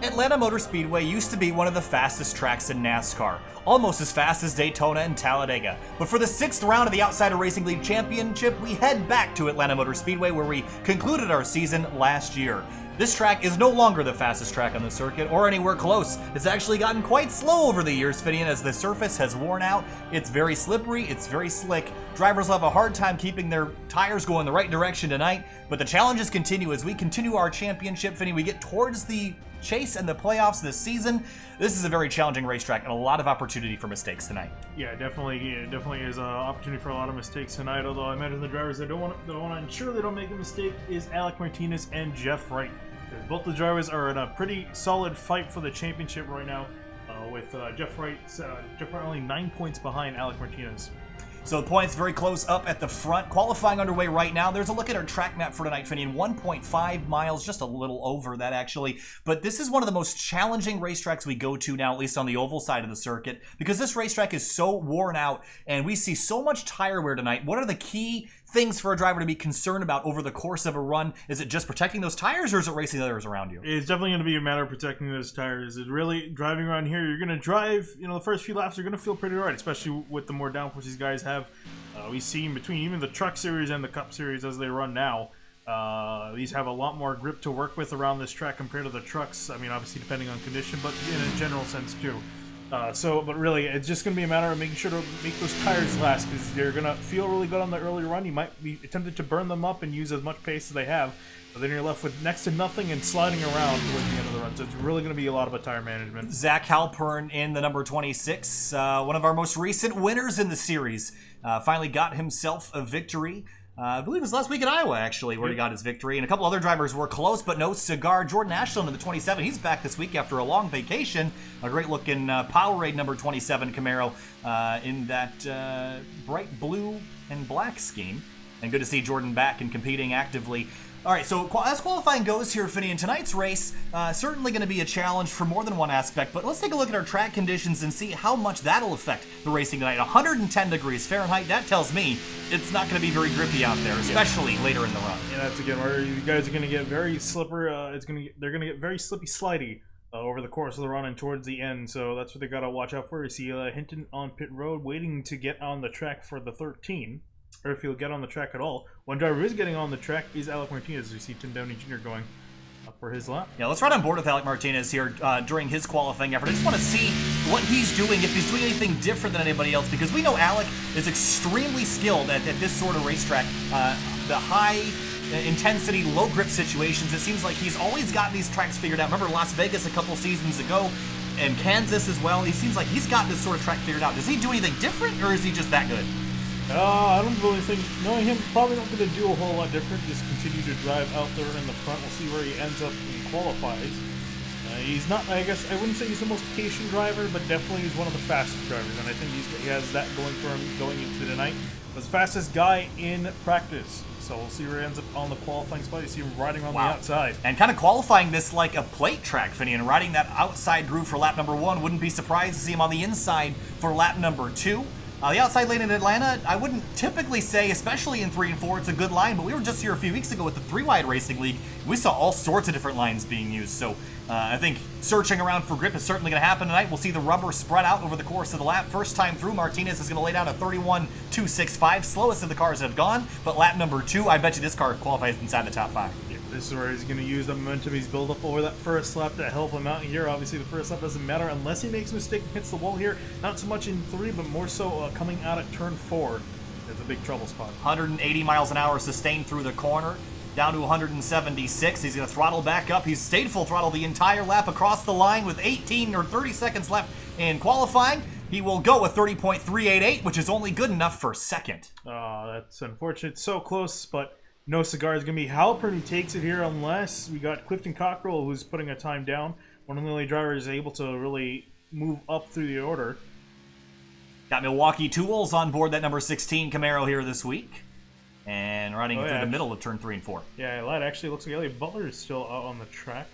Atlanta Motor Speedway used to be one of the fastest tracks in NASCAR, almost as fast as Daytona and Talladega. But for the 6th round of the Outsider Racing League Championship, we head back to Atlanta Motor Speedway where we concluded our season last year. This track is no longer the fastest track on the circuit, or anywhere close. It's actually gotten quite slow over the years, Finian, as the surface has worn out. It's very slippery, it's very slick. Drivers will have a hard time keeping their tires going the right direction tonight, but the challenges continue as we continue our championship, Finian. We get towards the chase and the playoffs this season. This is a very challenging racetrack and a lot of opportunity for mistakes tonight. Yeah, definitely is an opportunity for a lot of mistakes tonight. Although I imagine the drivers that don't want to ensure they don't make a mistake is Alec Martinez and Jeff Wright. Both the drivers are in a pretty solid fight for the championship right now, with Jeff Wright only 9 points behind Alec Martinez. So the points very close up at the front. Qualifying underway right now. There's a look at our track map for tonight, Finian. 1.5 miles, just a little over that actually. But this is one of the most challenging racetracks we go to now, at least on the oval side of the circuit, because this racetrack is so worn out and we see so much tire wear tonight. What are the key things for a driver to be concerned about over the course of a run? Is it just protecting those tires, or is it racing the others around you? It's definitely going to be a matter of protecting those tires. It's really driving around here. You're going to drive, the first few laps are going to feel pretty right, especially with the more downforce these guys have. We see in between even the Truck Series and the Cup Series as they run now. These have a lot more grip to work with around this track compared to the trucks. I mean, obviously depending on condition, but in a general sense too. But really, it's just going to be a matter of making sure to make those tires last, because they're going to feel really good on the early run. You might be tempted to burn them up and use as much pace as they have, but then you're left with next to nothing and sliding around towards the end of the run. So it's really going to be a lot of tire management. Zach Halpern in the number 26, one of our most recent winners in the series, finally got himself a victory. I believe it was last week in Iowa, actually, where he got his victory. And a couple other drivers were close, but no cigar. Jordan Ashland in the 27. He's back this week after a long vacation. A great-looking Powerade number 27 Camaro in that bright blue and black scheme. And good to see Jordan back and competing actively. All right, so as qualifying goes here, Finian, tonight's race certainly going to be a challenge for more than one aspect, but let's take a look at our track conditions and see how much that'll affect the racing tonight. 110 degrees Fahrenheit, that tells me it's not going to be very grippy out there, especially later in the run. Yeah, that's again where you guys are going to get very slippery. They're going to get very slippy, slidey over the course of the run and towards the end. So that's what they got to watch out for. You see Hinton on pit road, waiting to get on the track for the 13. Or if he'll get on the track at all. One driver who is getting on the track is Alec Martinez. We see Tim Downey Jr. going up for his lap. Yeah, let's ride on board with Alec Martinez here during his qualifying effort. I just want to see what he's doing, if he's doing anything different than anybody else, because we know Alec is extremely skilled at this sort of racetrack. The high intensity, low grip situations, it seems like he's always got these tracks figured out. Remember Las Vegas a couple seasons ago, and Kansas as well. He seems like he's got this sort of track figured out. Does he do anything different, or is he just that good? I don't really think, knowing him, probably not going to do a whole lot different. Just continue to drive out there in the front. We'll see where he ends up and qualifies. He's not, I guess, I wouldn't say he's the most patient driver, but definitely he's one of the fastest drivers. And I think he has that going for him going into tonight. Was the fastest guy in practice. So we'll see where he ends up on the qualifying spot. You see him riding on the outside. And kind of qualifying this like a plate track, Finian, riding that outside groove for lap number 1. Wouldn't be surprised to see him on the inside for lap number 2. The outside lane in Atlanta, I wouldn't typically say, especially in 3 and 4, it's a good line, but we were just here a few weeks ago with the 3-wide racing league. We saw all sorts of different lines being used, so I think searching around for grip is certainly going to happen tonight. We'll see the rubber spread out over the course of the lap. First time through, Martinez is going to lay down a 31.265, slowest of the cars that have gone, but lap number 2, I bet you this car qualifies inside the top 5. This is where he's going to use the momentum he's built up over that first lap to help him out here. Obviously, the first lap doesn't matter unless he makes a mistake and hits the wall here. Not so much in 3, but more so coming out at turn 4. It's a big trouble spot. 180 miles an hour sustained through the corner, down to 176. He's going to throttle back up. He's stayed full throttle the entire lap across the line with 18 or 30 seconds left in qualifying. He will go with 30.388, which is only good enough for second. That's unfortunate. So close, but no cigar. Is going to be Halpern who takes it here, unless we got Clifton Cockrell who's putting a time down. One of the only drivers able to really move up through the order. Got Milwaukee Tools on board that number 16 Camaro here this week. And riding through the middle of turn 3 and 4. Yeah, that actually looks like Elliott Butler is still out on the track.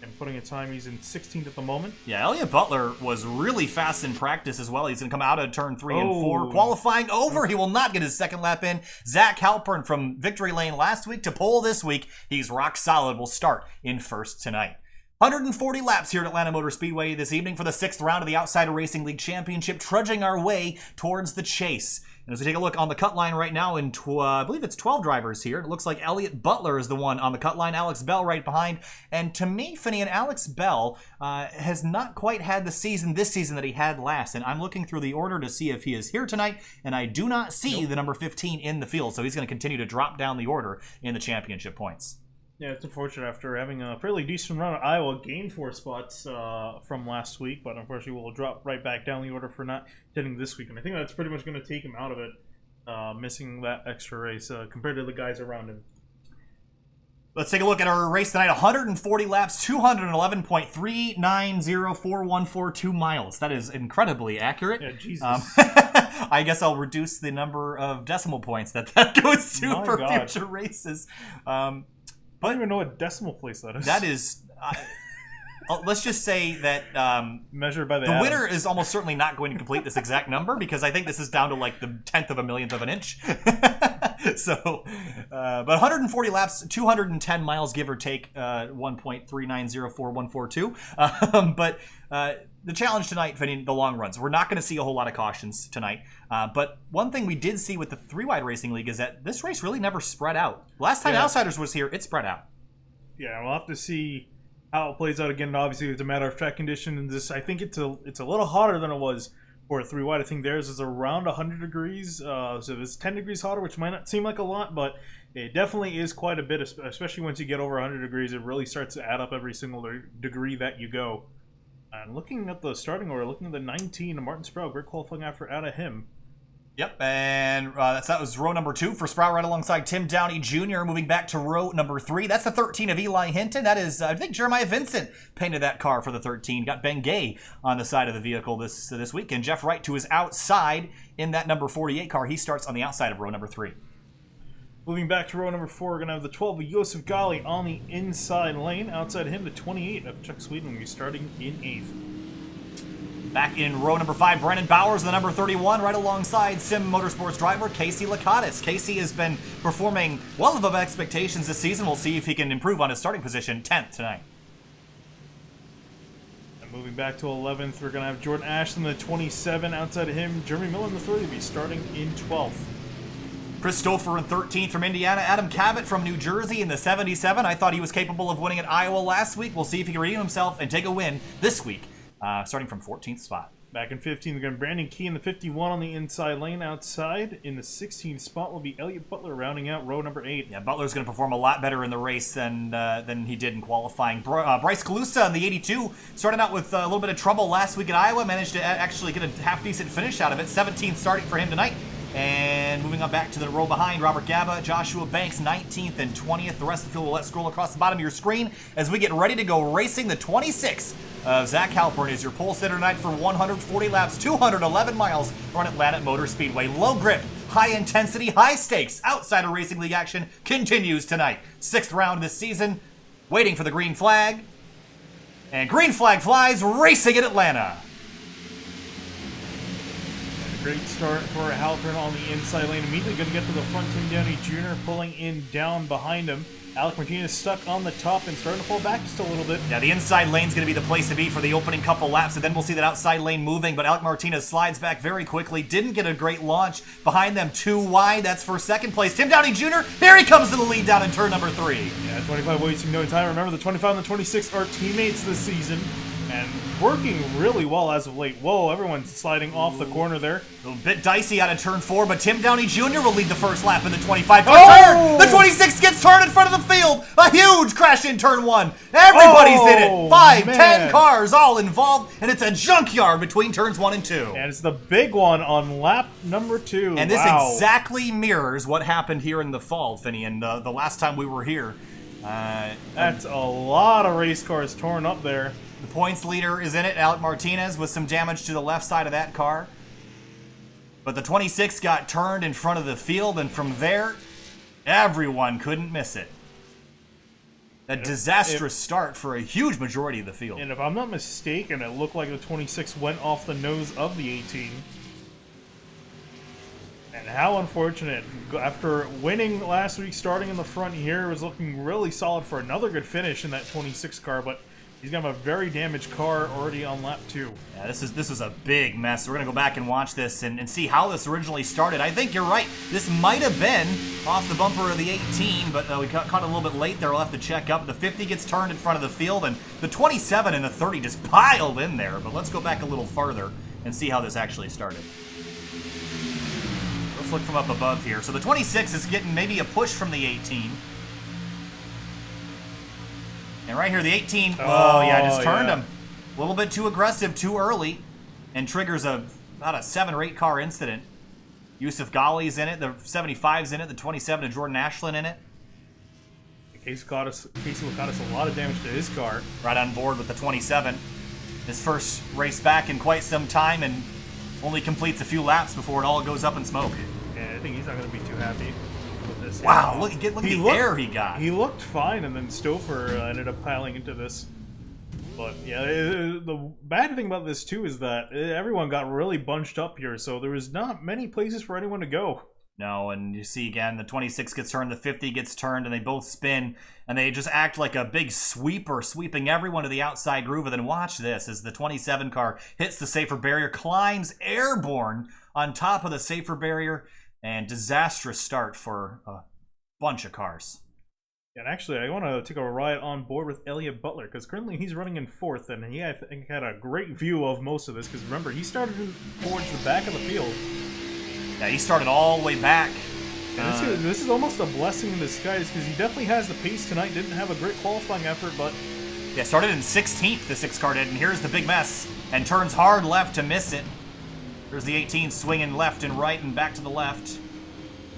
And putting a time, he's in 16th at the moment. Yeah, Elliott Butler was really fast in practice as well. He's going to come out of turn 3 and 4. Qualifying over, he will not get his second lap in. Zach Halpern from victory lane last week to pole this week. He's rock solid. Will start in first tonight. 140 laps here at Atlanta Motor Speedway this evening for the 6th round of the Outsider Racing League Championship, trudging our way towards the chase. And as we take a look on the cut line right now, I believe it's 12 drivers here. It looks like Elliott Butler is the one on the cut line, Alex Bell right behind. And to me, Finney, and Alex Bell has not quite had the season this season that he had last. And I'm looking through the order to see if he is here tonight, and I do not see the number 15 in the field. So he's going to continue to drop down the order in the championship points. Yeah, it's unfortunate after having a fairly decent run at Iowa, gained 4 spots from last week, but unfortunately we'll drop right back down the order for not hitting this week. And I think that's pretty much going to take him out of it, missing that extra race compared to the guys around him. Let's take a look at our race tonight. 140 laps, 211.3904142 miles. That is incredibly accurate. Yeah, Jesus. I guess I'll reduce the number of decimal points that goes to for future races. I don't even know what decimal place that is. That is, let's just say that measured by the winner is almost certainly not going to complete this exact number, because I think this is down to like the 10th of a millionth of an inch. So, but 140 laps, 210 miles, give or take, 1.3904142. But the challenge tonight, Finney, the long runs. We're not going to see a whole lot of cautions tonight. But one thing we did see with the 3-wide racing league is that this race really never spread out. Last time Outsiders was here, it spread out. Yeah, we'll have to see how it plays out again. Obviously, it's a matter of track conditions. I think it's a little hotter than it was for a 3-wide. I think theirs is around 100 degrees. So it's 10 degrees hotter, which might not seem like a lot, but it definitely is quite a bit, especially once you get over 100 degrees. It really starts to add up every single degree that you go. And looking at the starting order, looking at the 19, Martin Sproul, great qualifying effort out of him. Yep, and that was row number 2 for Sprout, right alongside Tim Downey Jr. Moving back to row number 3. That's the 13 of Eli Hinton. That is, I think Jeremiah Vincent painted that car for the 13. Got Ben Gay on the side of the vehicle this week. And Jeff Wright to his outside in that number 48 car. He starts on the outside of row number 3. Moving back to row number 4, we're going to have the 12 of Josef Gali on the inside lane. Outside of him, the 28 of Chuck Sweden will be starting in 8th. Back in row number 5, Brennan Bowers, the number 31, right alongside Sim Motorsports driver Casey Lakatis. Casey has been performing well above expectations this season. We'll see if he can improve on his starting position, 10th tonight. And moving back to 11th, we're going to have Jordan Ashton, the 27. Outside of him, Jeremy Miller, the 30, will be starting in 12th. Chris Stouffer in 13th from Indiana. Adam Cabot from New Jersey in the 77. I thought he was capable of winning at Iowa last week. We'll see if he can redeem himself and take a win this week. Starting from 14th spot. Back in 15th, we're going to Brandon Key in the 51 on the inside lane. Outside in the 16th spot will be Elliott Butler, rounding out row number 8. Yeah, Butler's going to perform a lot better in the race than he did in qualifying. Bryce Calusa in the 82 started out with a little bit of trouble last week at Iowa. Managed to actually get a half-decent finish out of it. 17th starting for him tonight. And moving on back to the row behind, Robert Gaba, Joshua Banks, 19th and 20th. The rest of the field will let scroll across the bottom of your screen as we get ready to go racing. The 26 of Zach Halpern is your pole sitter tonight for 140 laps, 211 miles on Atlanta Motor Speedway. Low grip, high intensity, high stakes. Outsider Racing League action continues tonight. 6th round this season, waiting for the green flag. And green flag flies, racing at Atlanta. Great start for Halpern on the inside lane. Immediately going to get to the front. Tim Downey Jr. pulling in down behind him. Alec Martinez stuck on the top and starting to fall back just a little bit. Yeah, the inside lane's going to be the place to be for the opening couple laps, and then we'll see that outside lane moving, but Alec Martinez slides back very quickly. Didn't get a great launch. Behind them, 2 wide. That's for 2nd place. Tim Downey Jr., there he comes to the lead down in turn number 3. Yeah, 25 wasting no time. Remember, the 25 and the 26 are teammates this season. And working really well as of late. Whoa, everyone's sliding off the corner there. A little bit dicey out of turn 4, but Tim Downey Jr. will lead the first lap in the 25. Turn! The 26 gets turned in front of the field. A huge crash in turn 1. Everybody's in it. 5, 10 cars all involved, and it's a junkyard between turns 1 and 2. And it's the big one on lap number 2. And this exactly mirrors what happened here in the fall, Finney, and the last time we were here. That's a lot of race cars torn up there. The points leader is in it, Alec Martinez, with some damage to the left side of that car. But the 26 got turned in front of the field, and from there, everyone couldn't miss it. A disastrous start for a huge majority of the field. And if I'm not mistaken, it looked like the 26 went off the nose of the 18. And how unfortunate. After winning last week, starting in the front here, was looking really solid for another good finish in that 26 car, but He's gonna have a very damaged car already on lap 2. Yeah, this was a big mess. We're gonna go back and watch this and see how this originally started. I think you're right. This might have been off the bumper of the 18, but we caught it a little bit late there. We'll have to check up. The 50 gets turned in front of the field, and the 27 and the 30 just piled in there. But let's go back a little farther and see how this actually started. Let's look from up above here. So the 26 is getting maybe a push from the 18. And right here, the 18, oh yeah, just turned him. A little bit too aggressive, too early, and triggers about a 7 or 8 car incident. Yusuf Ghali's in it, the 75's in it, the 27 and Jordan Ashland in it. Casey caught us a lot of damage to his car. Right on board with the 27. His first race back in quite some time, and only completes a few laps before it all goes up in smoke. Yeah, I think he's not going to be too happy. Wow, look at the air he got. He looked fine, and then Stouffer ended up piling into this. But yeah, the bad thing about this too is that everyone got really bunched up here, so there was not many places for anyone to go. No, and you see again, the 26 gets turned, the 50 gets turned, and they both spin, and they just act like a big sweeper, sweeping everyone to the outside groove. And then watch this as the 27 car hits the safer barrier, climbs airborne on top of the safer barrier, and disastrous start for a bunch of cars. And actually, I want to take a ride on board with Elliott Butler, because currently he's running in 4th, and he, I think, had a great view of most of this, because remember, he started towards the back of the field. Yeah, he started all the way back. This is almost a blessing in disguise, because he definitely has the pace tonight, didn't have a great qualifying effort, but... Yeah, started in 16th, the 6 car did, and here's the big mess, and turns hard left to miss it. There's the 18 swinging left and right and back to the left.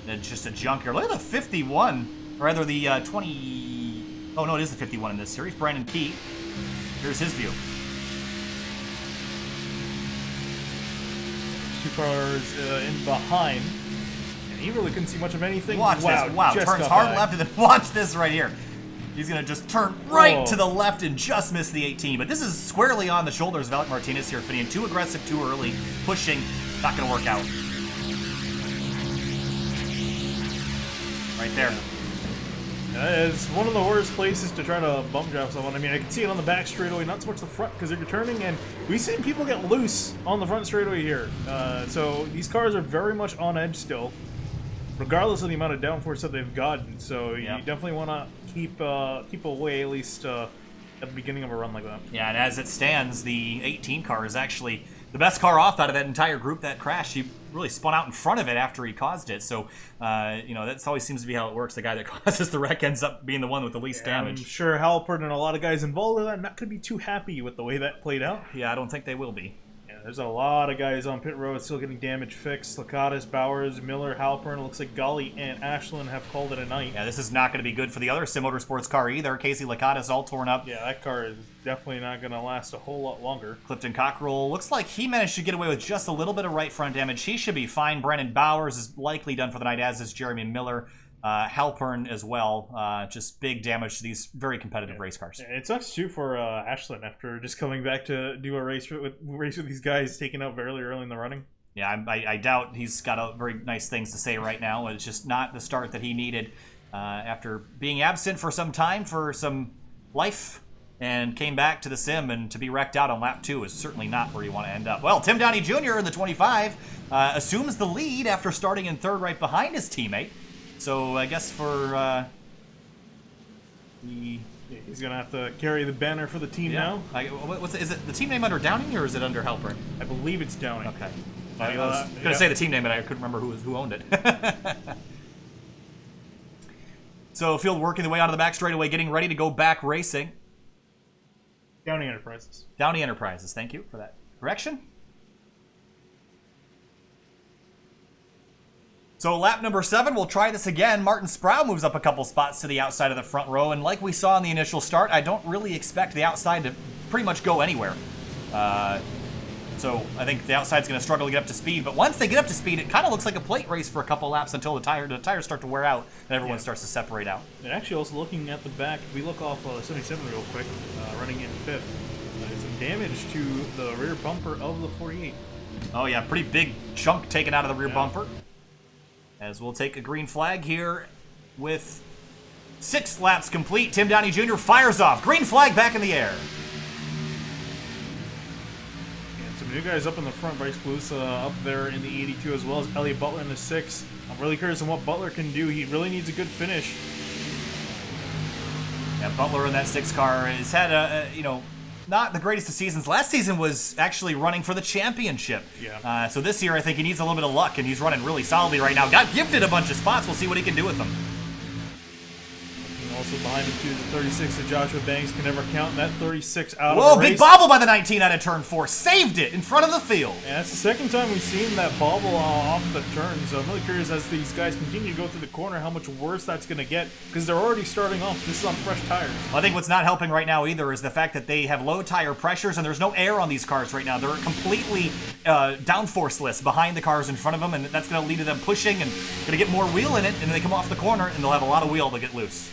And it's just a junker. Look at the 51, or rather the 20... Oh, no, it is the 51 in this series. Brandon Key. Here's his view. 2 cars in behind. And he really couldn't see much of anything. Watch this. Wow, turns hard left, and then watch this right here. He's going to just turn right to the left and just miss the 18. But this is squarely on the shoulders of Alec Martinez here, Finian. Too aggressive, too early, pushing, not going to work out. Right there. It's one of the worst places to try to bump drive someone. I mean, I can see it on the back straightaway, not so much the front, because they're turning, and we've seen people get loose on the front straightaway here. So these cars are very much on edge still, regardless of the amount of downforce that they've gotten. So you definitely want to keep away, at least at the beginning of a run like that. Yeah, and as it stands, the 18 car is actually the best car off out of that entire group that crashed. He really spun out in front of it after he caused it. So, you know, that always seems to be how it works. The guy that causes the wreck ends up being the one with the least damage. I'm sure Halpern and a lot of guys involved with that are not going to be too happy with the way that played out. Yeah, I don't think they will be. Yeah, there's a lot of guys on pit road still getting damage fixed. Lakatos, Bowers, Miller, Halpern. It looks like Ghali and Ashland have called it a night. Yeah, this is not going to be good for the other Sim Motorsports car either. Casey Lakatos all torn up. Yeah, that car is definitely not going to last a whole lot longer. Clifton Cockrell looks like he managed to get away with just a little bit of right front damage. He should be fine. Brandon Bowers is likely done for the night, as is Jeremy Miller. Halpern as well. Just big damage to these very competitive race cars. It sucks too for Ashland after just coming back to do a race with these guys taken out very early in the running. Yeah, I doubt he's got very nice things to say right now. It's just not the start that he needed after being absent for some time for some life, and came back to the sim, and to be wrecked out on lap 2 is certainly not where you want to end up. Well, Tim Downey Jr. in the 25 assumes the lead after starting in 3rd right behind his teammate. So I guess for he's gonna have to carry the banner for the team now. Is it the team name under Downing or is it under Halpern? I believe it's Downing. Okay. I was gonna say the team name, but I couldn't remember who owned it. So field working the way onto the back straightaway, getting ready to go back racing. Downing Enterprises. Downing Enterprises. Thank you for that correction. So lap number 7, we'll try this again. Martin Sproul moves up a couple spots to the outside of the front row, and like we saw in the initial start, I don't really expect the outside to pretty much go anywhere. So I think the outside's going to struggle to get up to speed, but once they get up to speed, it kind of looks like a plate race for a couple laps until the tires start to wear out and everyone starts to separate out. And actually, also looking at the back, if we look off 77 real quick, running in 5th, there's some damage to the rear bumper of the 48. Oh yeah, pretty big chunk taken out of the rear bumper. As we'll take a green flag here with 6 laps complete. Tim Downey Jr. fires off. Green flag back in the air. good guys up in the front. Bryce Calusa up there in the 82 as well as Elliott Butler in the 6. I'm really curious on what Butler can do. He really needs a good finish. Yeah, Butler in that 6 car has had not the greatest of seasons. Last season was actually running for the championship. Yeah. So this year I think he needs a little bit of luck, and he's running really solidly right now. Got gifted a bunch of spots. We'll see what he can do with them. Also behind him, too, is the 36 of Joshua Banks. Can never count that 36 out Whoa, of the race. big bobble by the 19 out of turn 4. Saved it in front of the field. And that's the second time we've seen that bobble off the turn. So I'm really curious as these guys continue to go through the corner how much worse that's going to get. Because they're already starting off. This is on fresh tires. I think what's not helping right now either is the fact that they have low tire pressures and there's no air on these cars right now. They're completely downforceless behind the cars in front of them, and that's going to lead to them pushing and going to get more wheel in it, and then they come off the corner and they'll have a lot of wheel to get loose.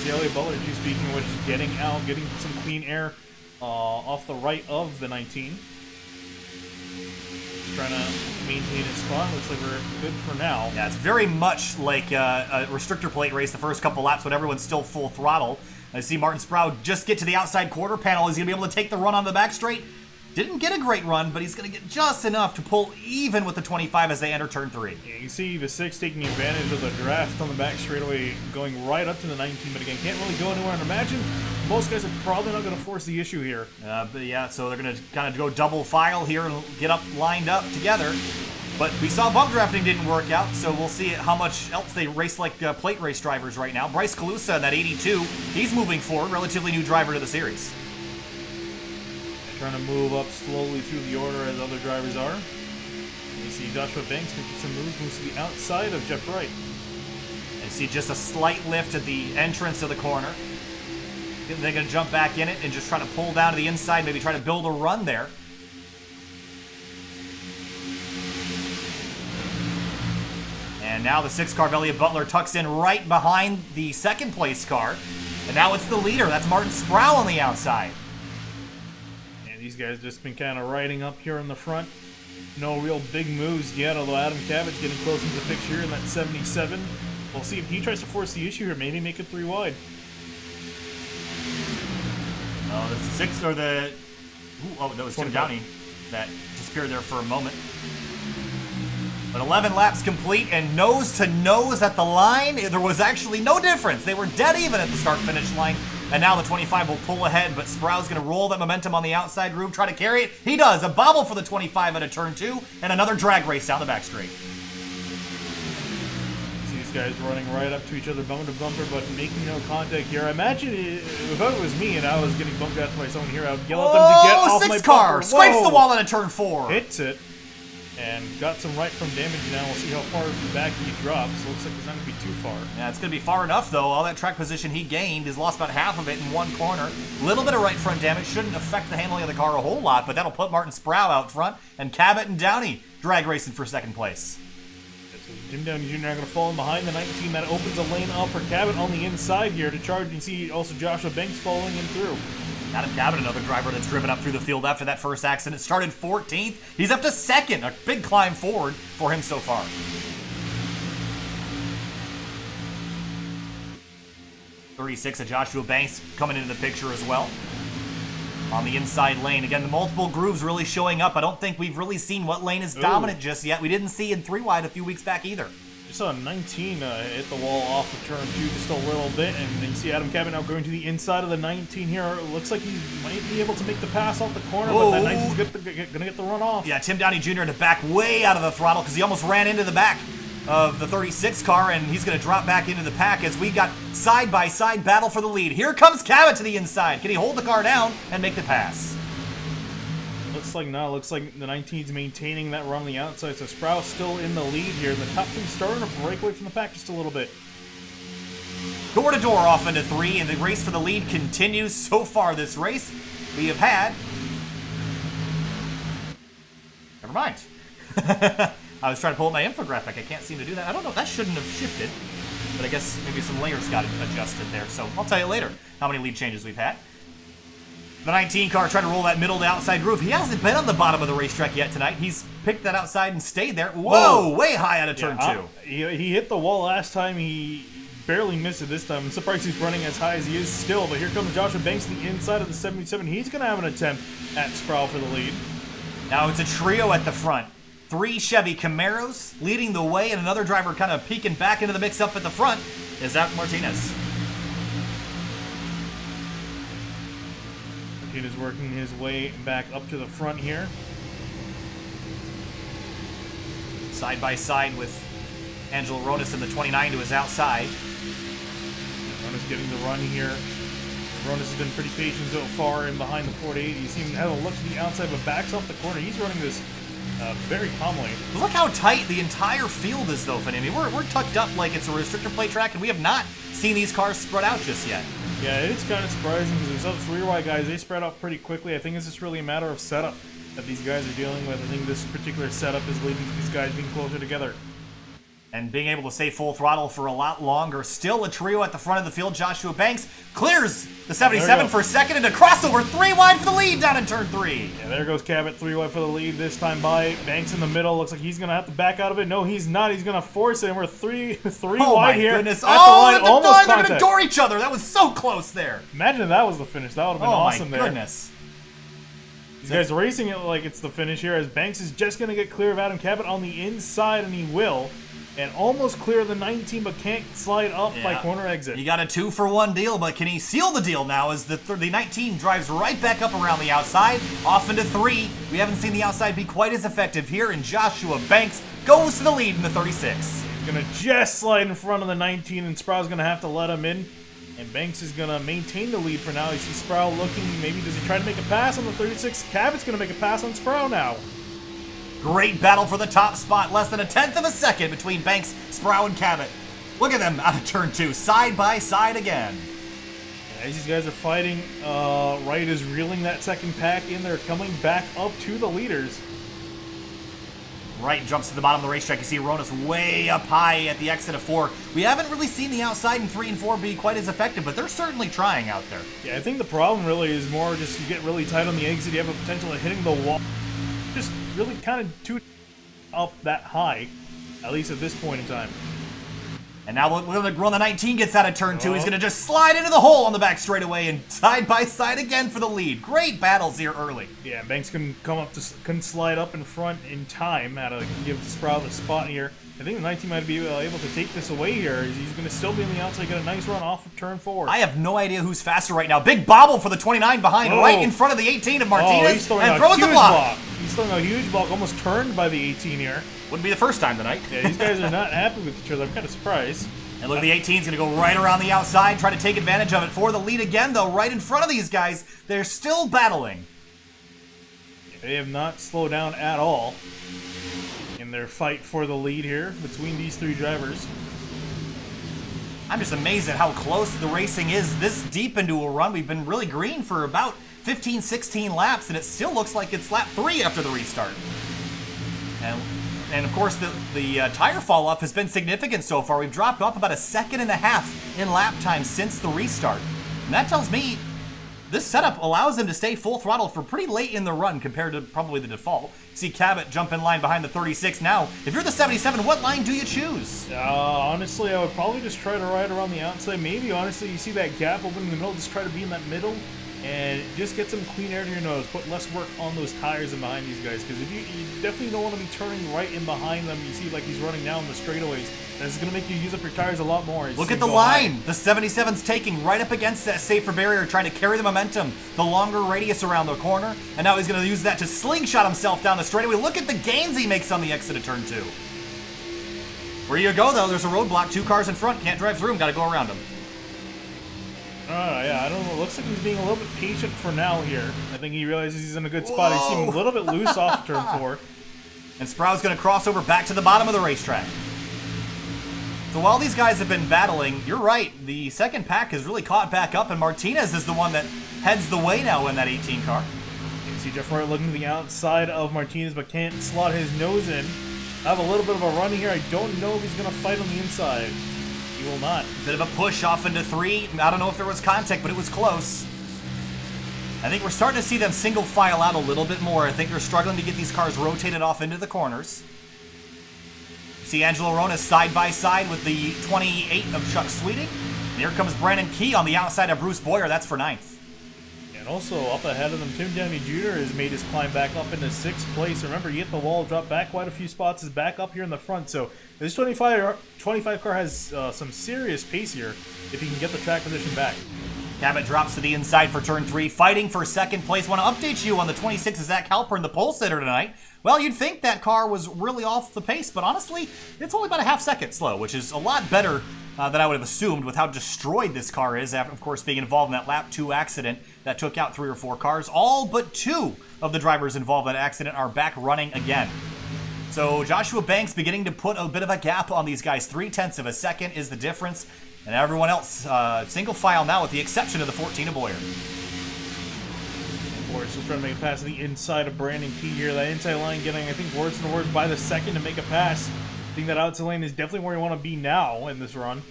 The Elliott Butler, too, speaking of which, is getting out, getting some clean air off the right of the 19. Trying to maintain his spot. Looks like we're good for now. Yeah, it's very much like a restrictor plate race the first couple laps when everyone's still full throttle. I see Martin Sproul just get to the outside quarter panel. Is he going to be able to take the run on the back straight? Didn't get a great run, but he's going to get just enough to pull even with the 25 as they enter turn 3. Yeah, you see the 6 taking advantage of the draft on the back straightaway, going right up to the 19, but again, can't really go anywhere. And imagine most guys are probably not going to force the issue here. But yeah, so they're going to kind of go double file here and get up lined up together. But we saw bump drafting didn't work out, so we'll see how much else they race like plate race drivers right now. Bryce Calusa in that 82, he's moving forward, relatively new driver to the series. Trying to move up slowly through the order as other drivers are. You see Joshua Banks making some moves to the outside of Jeff Wright. And you see just a slight lift at the entrance of the corner. They're going to jump back in it and just try to pull down to the inside, maybe try to build a run there. And now the 6 car of Elliott Butler tucks in right behind the second place car. And now it's the leader. That's Martin Sproul on the outside. These guys just been kind of riding up here in the front. No real big moves yet, although Adam Cabot's getting close into the picture here in that 77. We'll see if he tries to force the issue here, maybe make it 3 wide. Oh, the 6 or the... Ooh, oh, that was Tim Downey that disappeared there for a moment. But 11 laps complete and nose to nose at the line. There was actually no difference. They were dead even at the start-finish line. And now the 25 will pull ahead, but Sproul's going to roll that momentum on the outside groove, try to carry it. He does. A bobble for the 25 out of turn 2, and another drag race down the back straight. See these guys running right up to each other, bumper to bumper, but making no contact here. I imagine if it was me and I was getting bumped out by someone here, I would yell at them to get off my 6 car! bumper. Scrapes the wall out of turn 4. Hits it. And got some right from damage now. We'll see how far back he drops. Looks like it's not going to be too far. Yeah, it's going to be far enough, though. All that track position he gained, he's lost about half of it in one corner. A little bit of right front damage. Shouldn't affect the handling of the car a whole lot, but that'll put Martin Sproul out front. And Cabot and Downey drag racing for second place. So Jim Downey Jr. going to fall in behind the 19. That opens a lane up for Cabot on the inside here to charge. You see also Joshua Banks following him through. Adam Cabot, another driver that's driven up through the field after that first accident. Started 14th. He's up to 2nd. A big climb forward for him so far. .36 of Joshua Banks coming into the picture as well. On the inside lane. Again, the multiple grooves really showing up. I don't think we've really seen what lane is dominant just yet. We didn't see in 3 wide a few weeks back either. Just saw 19 hit the wall off of turn 2 just a little bit, and you see Adam Cabot now going to the inside of the 19 here. It looks like he might be able to make the pass off the corner, but that 19's going to get the run off. Yeah, Tim Downey Jr. to back way out of the throttle because he almost ran into the back of the 36 car, and he's going to drop back into the pack as we got side-by-side battle for the lead. Here comes Cabot to the inside. Can he hold the car down and make the pass? Looks like the 19's maintaining that run on the outside, so Sproul's still in the lead here. The top 2 starting to break away from the pack just a little bit. Door to door off into 3, and the race for the lead continues. So far this race, we have had... Never mind. I was trying to pull up my infographic. I can't seem to do that. I don't know. That shouldn't have shifted. But I guess maybe some layers got adjusted there. So I'll tell you later how many lead changes we've had. The 19 car trying to roll that middle to outside groove. He hasn't been on the bottom of the racetrack yet tonight. He's picked that outside and stayed there. Whoa! Way high out of turn 2. He hit the wall last time. He barely missed it this time. I'm surprised he's running as high as he is still. But here comes Joshua Banks to the inside of the 77. He's going to have an attempt at Sproul for the lead. Now it's a trio at the front. 3 Chevy Camaros leading the way, and another driver kind of peeking back into the mix up at the front is Zach Martinez. Martinez working his way back up to the front here. Side by side with Angelo Ronas in the 29 to his outside. Ronas getting the run here. Ronas has been pretty patient so far in behind the 48. He's even had a look to the outside, but backs off the corner. He's running this very calmly. Look how tight the entire field is, though, Fanini. We're tucked up like it's a restrictor plate track, and we have not seen these cars spread out just yet. Yeah, it's kind of surprising because these other 3 wide guys, they spread out pretty quickly. I think it's just really a matter of setup that these guys are dealing with. I think this particular setup is leading to these guys being closer together. And being able to stay full throttle for a lot longer. Still a trio at the front of the field. Joshua Banks clears the 77 for second into crossover. 3 wide for the lead down in turn 3. Yeah, there goes Cabot, 3 wide for the lead this time by. Banks in the middle. Looks like he's going to have to back out of it. No, he's not. He's going to force it. And we're three wide here. Goodness. At the line, at the almost door, they're contact. going to door each other. That was so close there. Imagine if that was the finish. That would have been awesome there. Oh, my goodness. These guys are racing it like it's the finish here as Banks is just going to get clear of Adam Cabot on the inside, and he will. And almost clear the 19, but can't slide up by corner exit. You got a 2-for-1 deal, but can he seal the deal now as the 19 drives right back up around the outside, off into 3. We haven't seen the outside be quite as effective here, and Joshua Banks goes to the lead in the 36. He's going to just slide in front of the 19, and Sproul's going to have to let him in. And Banks is going to maintain the lead for now. You see Sproul looking, maybe does he try to make a pass on the 36? Cabot's going to make a pass on Sproul now. Great battle for the top spot. Less than a tenth of a second between Banks, Sproul, and Cabot. Look at them out of turn 2, side by side again. As these guys are fighting, Wright is reeling that second pack in. They're coming back up to the leaders. Wright jumps to the bottom of the racetrack. You see Ronas way up high at the exit of 4. We haven't really seen the outside in 3 and 4 be quite as effective, but they're certainly trying out there. Yeah, I think the problem really is more just you get really tight on the exit. You have a potential of hitting the wall. Just really kind of too up that high, at least at this point in time. And now when the 19 gets out of turn 2, he's going to just slide into the hole on the back straightaway and side by side again for the lead. Great battles here early. Yeah, Banks can can slide up in front in time. How to give Sproul the spot here. I think the 19 might be able to take this away here. He's going to still be on the outside, get a nice run off of turn 4. I have no idea who's faster right now. Big bobble for the 29 behind, right in front of the 18 of Martinez, and throws the block. He's throwing a huge block, almost turned by the 18 here. Wouldn't be the first time tonight. Yeah, these guys are not happy with each other. I'm kind of surprised. And look, the 18's going to go right around the outside, try to take advantage of it for the lead again, though, right in front of these guys. They're still battling. They have not slowed down at all in their fight for the lead here between these 3 drivers. I'm just amazed at how close the racing is this deep into a run. We've been really green for about 15, 16 laps, and it still looks like it's lap 3 after the restart. And of course, the tire fall off has been significant so far. We've dropped off about 1.5 seconds in lap time since the restart. And that tells me this setup allows them to stay full throttle for pretty late in the run compared to probably the default. See Cabot jump in line behind the 36 now. If you're the 77, what line do you choose? Honestly, I would probably just try to ride around the outside. Maybe, honestly, you see that gap open in the middle, just try to be in that middle and just get some clean air to your nose. Put less work on those tires in behind these guys, because if you definitely don't want to be turning right in behind them. You see like he's running down the straightaways. That's going to make you use up your tires a lot more. Look at the line. The 77's taking right up against that safer barrier, trying to carry the momentum, the longer radius around the corner, and now he's going to use that to slingshot himself down the straightaway. Look at the gains he makes on the exit of turn 2. Where you go, though, there's a roadblock. 2 cars in front, can't drive through him, got to go around him. Yeah, I don't know. Looks like he's being a little bit patient for now here. I think he realizes he's in a good spot. He seemed a little bit loose off turn 4. And Sproul's going to cross over back to the bottom of the racetrack. So while these guys have been battling, you're right, the second pack has really caught back up, and Martinez is the one that heads the way now in that 18 car. You see Jeff Wright looking to the outside of Martinez, but can't slot his nose in. I have a little bit of a run here. I don't know if he's going to fight on the inside. He will not. Bit of a push off into 3. I don't know if there was contact, but it was close. I think we're starting to see them single file out a little bit more. I think they're struggling to get these cars rotated off into the corners. See Angelo Ronas side by side with the 28 of Chuck Sweeting. And here comes Brandon Key on the outside of Bruce Boyer. That's for 9th. Yeah, And also up ahead of them, Tim Downey Jr. has made his climb back up into 6th place. Remember, he hit the wall, dropped back quite a few spots, is back up here in the front. So this 25 car has some serious pace here if he can get the track position back. Cabot drops to the inside for turn 3, fighting for 2nd place. Want to update you on the 26 of Zach Halpern, the pole sitter tonight. Well, you'd think that car was really off the pace, but honestly, it's only about a half second slow, which is a lot better than I would have assumed with how destroyed this car is after, of course, being involved in that lap 2 accident that took out 3 or 4 cars. All but 2 of the drivers involved in that accident are back running again. So Joshua Banks beginning to put a bit of a gap on these guys. 0.3 of a second is the difference. And everyone else, single file now with the exception of the 14 of Boyer. Boyer still trying to make a pass to the inside of Brandon Key here. That inside line getting, I think, worse and worse by the second to make a pass. I think that outside lane is definitely where you want to be now in this run.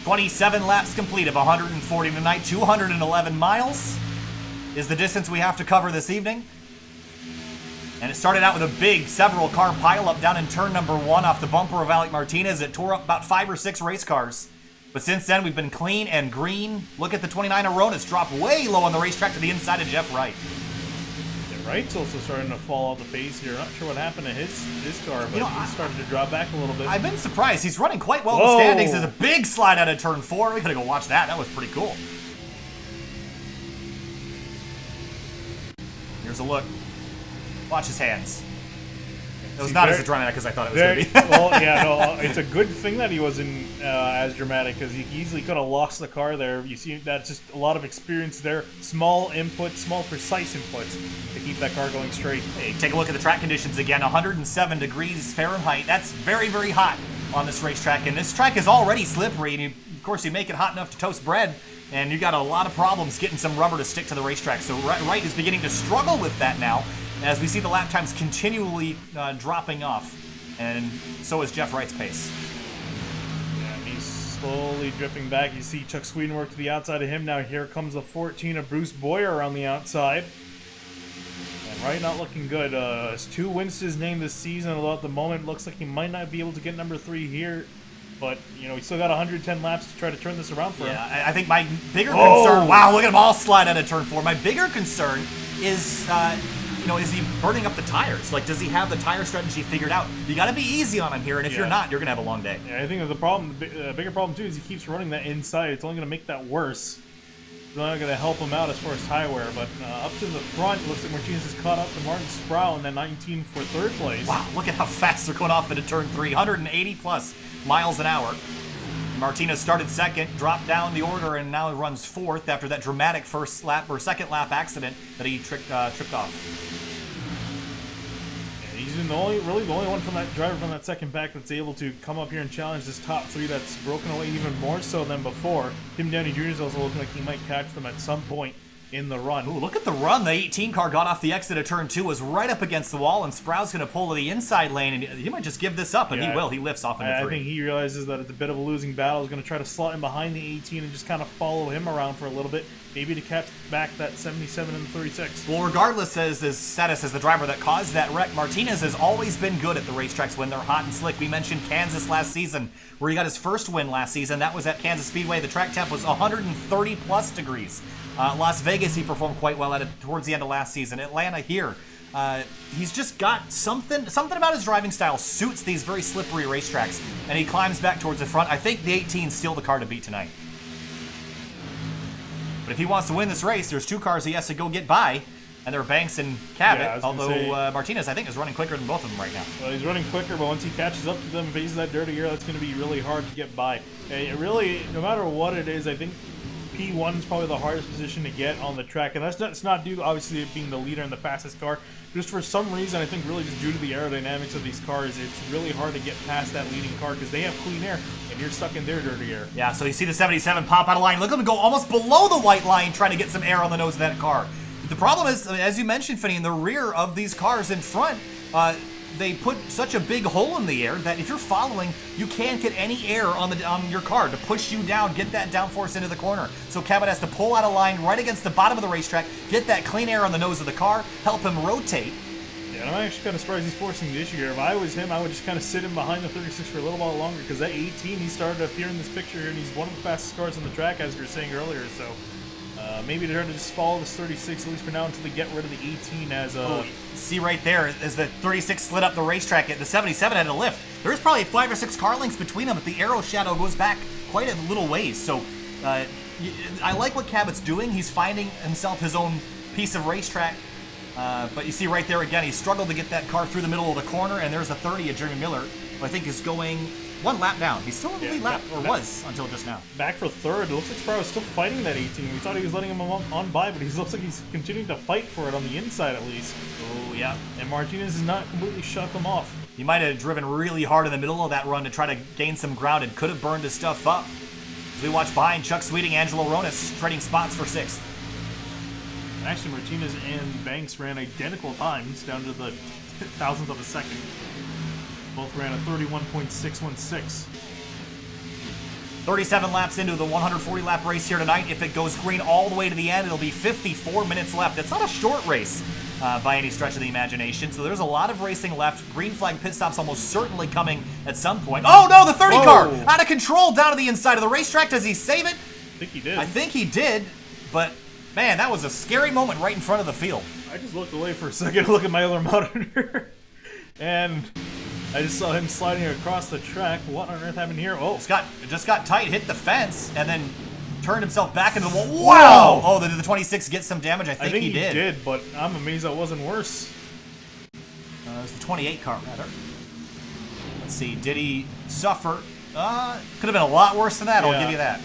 27 laps complete of 140 tonight. 211 miles is the distance we have to cover this evening. And it started out with a big several car pileup down in turn number 1 off the bumper of Alec Martinez. It tore up about 5 or 6 race cars. But since then, we've been clean and green. Look at the 29 Aronis dropped way low on the racetrack to the inside of Jeff Wright. Yeah, Wright's also starting to fall off the pace here. Not sure what happened to his car, but he's starting to drop back a little bit. I've been surprised. He's running quite well in the standings. There's a big slide out of turn 4. We gotta go watch that. That was pretty cool. Here's a look. Watch his hands. It was not as dramatic as I thought it was going to be. Well, yeah, no, it's a good thing that he wasn't as dramatic because he easily could have lost the car there. You see, that's just a lot of experience there. Small inputs, small precise inputs to keep that car going straight. Hey, take a look at the track conditions again. 107 degrees Fahrenheit. That's very, very hot on this racetrack. And this track is already slippery. And of course, you make it hot enough to toast bread, and you got a lot of problems getting some rubber to stick to the racetrack. So Wright is beginning to struggle with that now, as we see the lap times continually dropping off, and so is Jeff Wright's pace. Yeah, he's slowly dripping back. You see Chuck Swedenwork to the outside of him. Now here comes the 14 of Bruce Boyer around the outside. And Wright not looking good. Has 2 wins to his name this season, although at the moment looks like he might not be able to get number 3 here. But, you know, he's still got 110 laps to try to turn this around for him. Yeah, I think my bigger concern... Wow, look at him all slide out of turn 4. My bigger concern is... you know, is he burning up the tires? Like, does he have the tire strategy figured out? You got to be easy on him here, and if you're not, you're going to have a long day. Yeah, I think that the problem, the bigger problem too, is he keeps running that inside. It's only going to make that worse. It's not going to help him out as far as tire wear. But up to the front, looks like Martinez is caught up to Martin Sproul in that 19 for 3rd place. Wow, look at how fast they're going off into turn 3. 180 plus miles an hour. Martinez started 2nd, dropped down the order, and now runs 4th after that dramatic first lap or second lap accident that he tripped off. Yeah, he's been the only one from that driver from that second back that's able to come up here and challenge this top 3 that's broken away even more so than before. Tim Downey Jr. is also looking like he might catch them at some point in the run. Ooh, look at the run. The 18 car got off the exit of turn 2, was right up against the wall, and Sproul's going to pull to the inside lane, and he might just give this up, and he will. He lifts off into 3. I think he realizes that it's a bit of a losing battle. He's going to try to slot in behind the 18 and just kind of follow him around for a little bit, maybe to catch back that 77 and 36. Well, regardless of his status as the driver that caused that wreck, Martinez has always been good at the racetracks when they're hot and slick. We mentioned Kansas last season, where he got his first win last season. That was at Kansas Speedway. The track temp was 130 plus degrees. Las Vegas, he performed quite well at it towards the end of last season. Atlanta here, he's just got something about his driving style suits these very slippery racetracks, and he climbs back towards the front. I think the 18's still the car to beat tonight. But if he wants to win this race, there's 2 cars he has to go get by, and they're Banks and Cabot, although Martinez, I think, is running quicker than both of them right now. Well, he's running quicker, but once he catches up to them and faces that dirty air, that's going to be really hard to get by. It really, no matter what it is, I think P1 is probably the hardest position to get on the track, and that's not due, obviously, to being the leader and the fastest car. Just for some reason, I think really just due to the aerodynamics of these cars, it's really hard to get past that leading car because they have clean air, and you're stuck in their dirty air. Yeah, so you see the 77 pop out of line. Look at him go almost below the white line trying to get some air on the nose of that car. The problem is, as you mentioned, Finney, in the rear of these cars in front, they put such a big hole in the air that if you're following, you can't get any air on your car to push you down, get that downforce into the corner. So Cabot has to pull out of line right against the bottom of the racetrack, get that clean air on the nose of the car, help him rotate. Yeah, I'm actually kind of surprised he's forcing the issue here. If I was him, I would just kind of sit him behind the 36 for a little while longer because that 18, he started to appear in this picture here, and he's one of the fastest cars on the track, as we were saying earlier. So Maybe they're going to just follow this 36, at least for now, until they get rid of the 18 as a... Oh, see right there, as the 36 slid up the racetrack, the 77 had a lift. There's probably 5 or 6 car lengths between them, but the arrow shadow goes back quite a little ways. So I like what Cabot's doing. He's finding himself his own piece of racetrack. But you see right there again, he struggled to get that car through the middle of the corner, and there's a 30 of Jeremy Miller, who I think is going 1 lap down. He's still in the lead lap, or was until just now. Back for third. It looks like Sparrow is still fighting that 18. We thought he was letting him on by, but he looks like he's continuing to fight for it on the inside at least. Oh, yeah. And Martinez has not completely shut them off. He might have driven really hard in the middle of that run to try to gain some ground and could have burned his stuff up. As we watch behind, Chuck Sweeting, Angelo Ronis trading spots for 6th. Actually, Martinez and Banks ran identical times down to the thousandth of a second. Both ran a 31.616. 37 laps into the 140-lap race here tonight. If it goes green all the way to the end, it'll be 54 minutes left. It's not a short race by any stretch of the imagination, so there's a lot of racing left. Green flag pit stop's almost certainly coming at some point. Oh no, the 30 car! Out of control down to the inside of the racetrack. Does he save it? I think he did. I think he did, but man, that was a scary moment right in front of the field. I just looked away for a second to look at my other monitor, and I just saw him sliding across the track. What on earth happened here? Oh, it just got tight, hit the fence, and then turned himself back into the wall. Wow! Oh, did the 26 get some damage? I think he did. He did, but I'm amazed that wasn't worse. It was the 28 car, rather. Let's see, did he suffer? Could have been a lot worse than that, I'll give you that.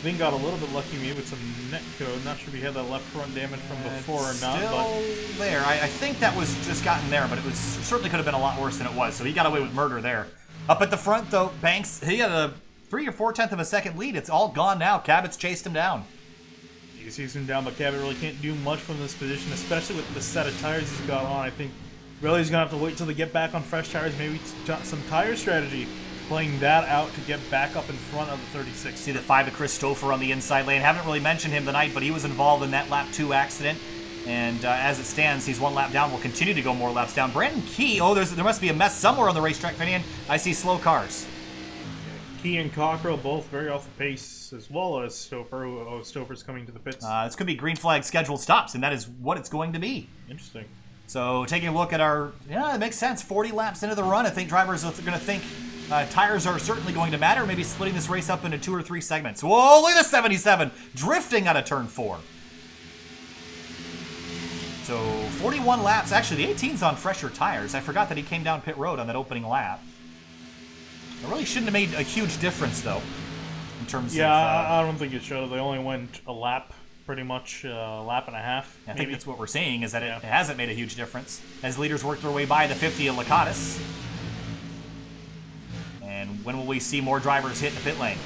Ving got a little bit lucky maybe with some net code. Not sure if he had that left front damage from before or not. Still there. I think that was just gotten there, but it was certainly could have been a lot worse than it was. So he got away with murder there. Up at the front, though, Banks, he had a 3 or 4 tenths of a second lead. It's all gone now. Cabot's chased him down. You can see him down, but Cabot really can't do much from this position, especially with the set of tires he's got on. I think really he's going to have to wait till they get back on fresh tires, maybe some tire strategy. Playing that out to get back up in front of the 36. See the 5 of Chris Stouffer on the inside lane. Haven't really mentioned him tonight, but he was involved in that lap 2 accident. And as it stands, he's 1 lap down. Will continue to go more laps down. Brandon Key, there must be a mess somewhere on the racetrack, Finian. I see slow cars. Key and Cockrell both very off the pace, as well as Stouffer. Stouffer's coming to the pits. It's going to be green flag scheduled stops, and that is what it's going to be. Interesting. So taking a look at our, it makes sense. 40 laps into the run, I think drivers are going to think tires are certainly going to matter, maybe splitting this race up into 2 or 3 segments. Whoa, look at the 77 drifting out of turn 4. So 41 laps. Actually, the 18's on fresher tires. I forgot that he came down pit road on that opening lap. It really shouldn't have made a huge difference, though, in terms of... Yeah, I don't think it should. They only went a lap, pretty much a lap and a half. I think that's what we're seeing, is that it hasn't made a huge difference. As leaders work their way by the 50 of Lakatos. And when will we see more drivers hit the pit lane?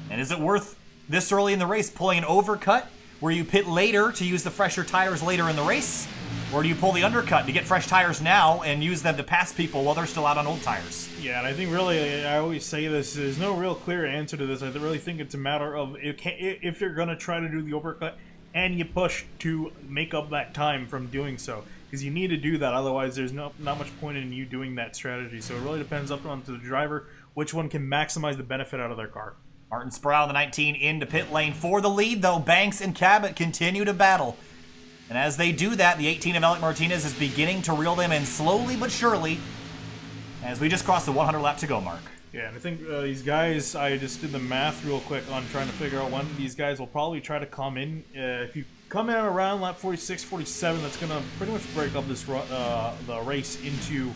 And is it worth this early in the race pulling an overcut where you pit later to use the fresher tires later in the race? Or do you pull the undercut to get fresh tires now and use them to pass people while they're still out on old tires? Yeah, and I think really, I always say this, there's no real clear answer to this. I really think it's a matter of if you're going to try to do the overcut and you push to make up that time from doing so. Because you need to do that, otherwise there's not much point in you doing that strategy. So it really depends up on the driver which one can maximize the benefit out of their car. Martin Sproul, the 19, into pit lane for the lead, though. Banks and Cabot continue to battle. And as they do that, the 18 of Alec Martinez is beginning to reel them in slowly but surely as we just crossed the 100 lap to go mark. Yeah, and I think these guys, I just did the math real quick on trying to figure out when these guys will probably try to come in. If you come in around lap 46, 47, that's going to pretty much break up this the race into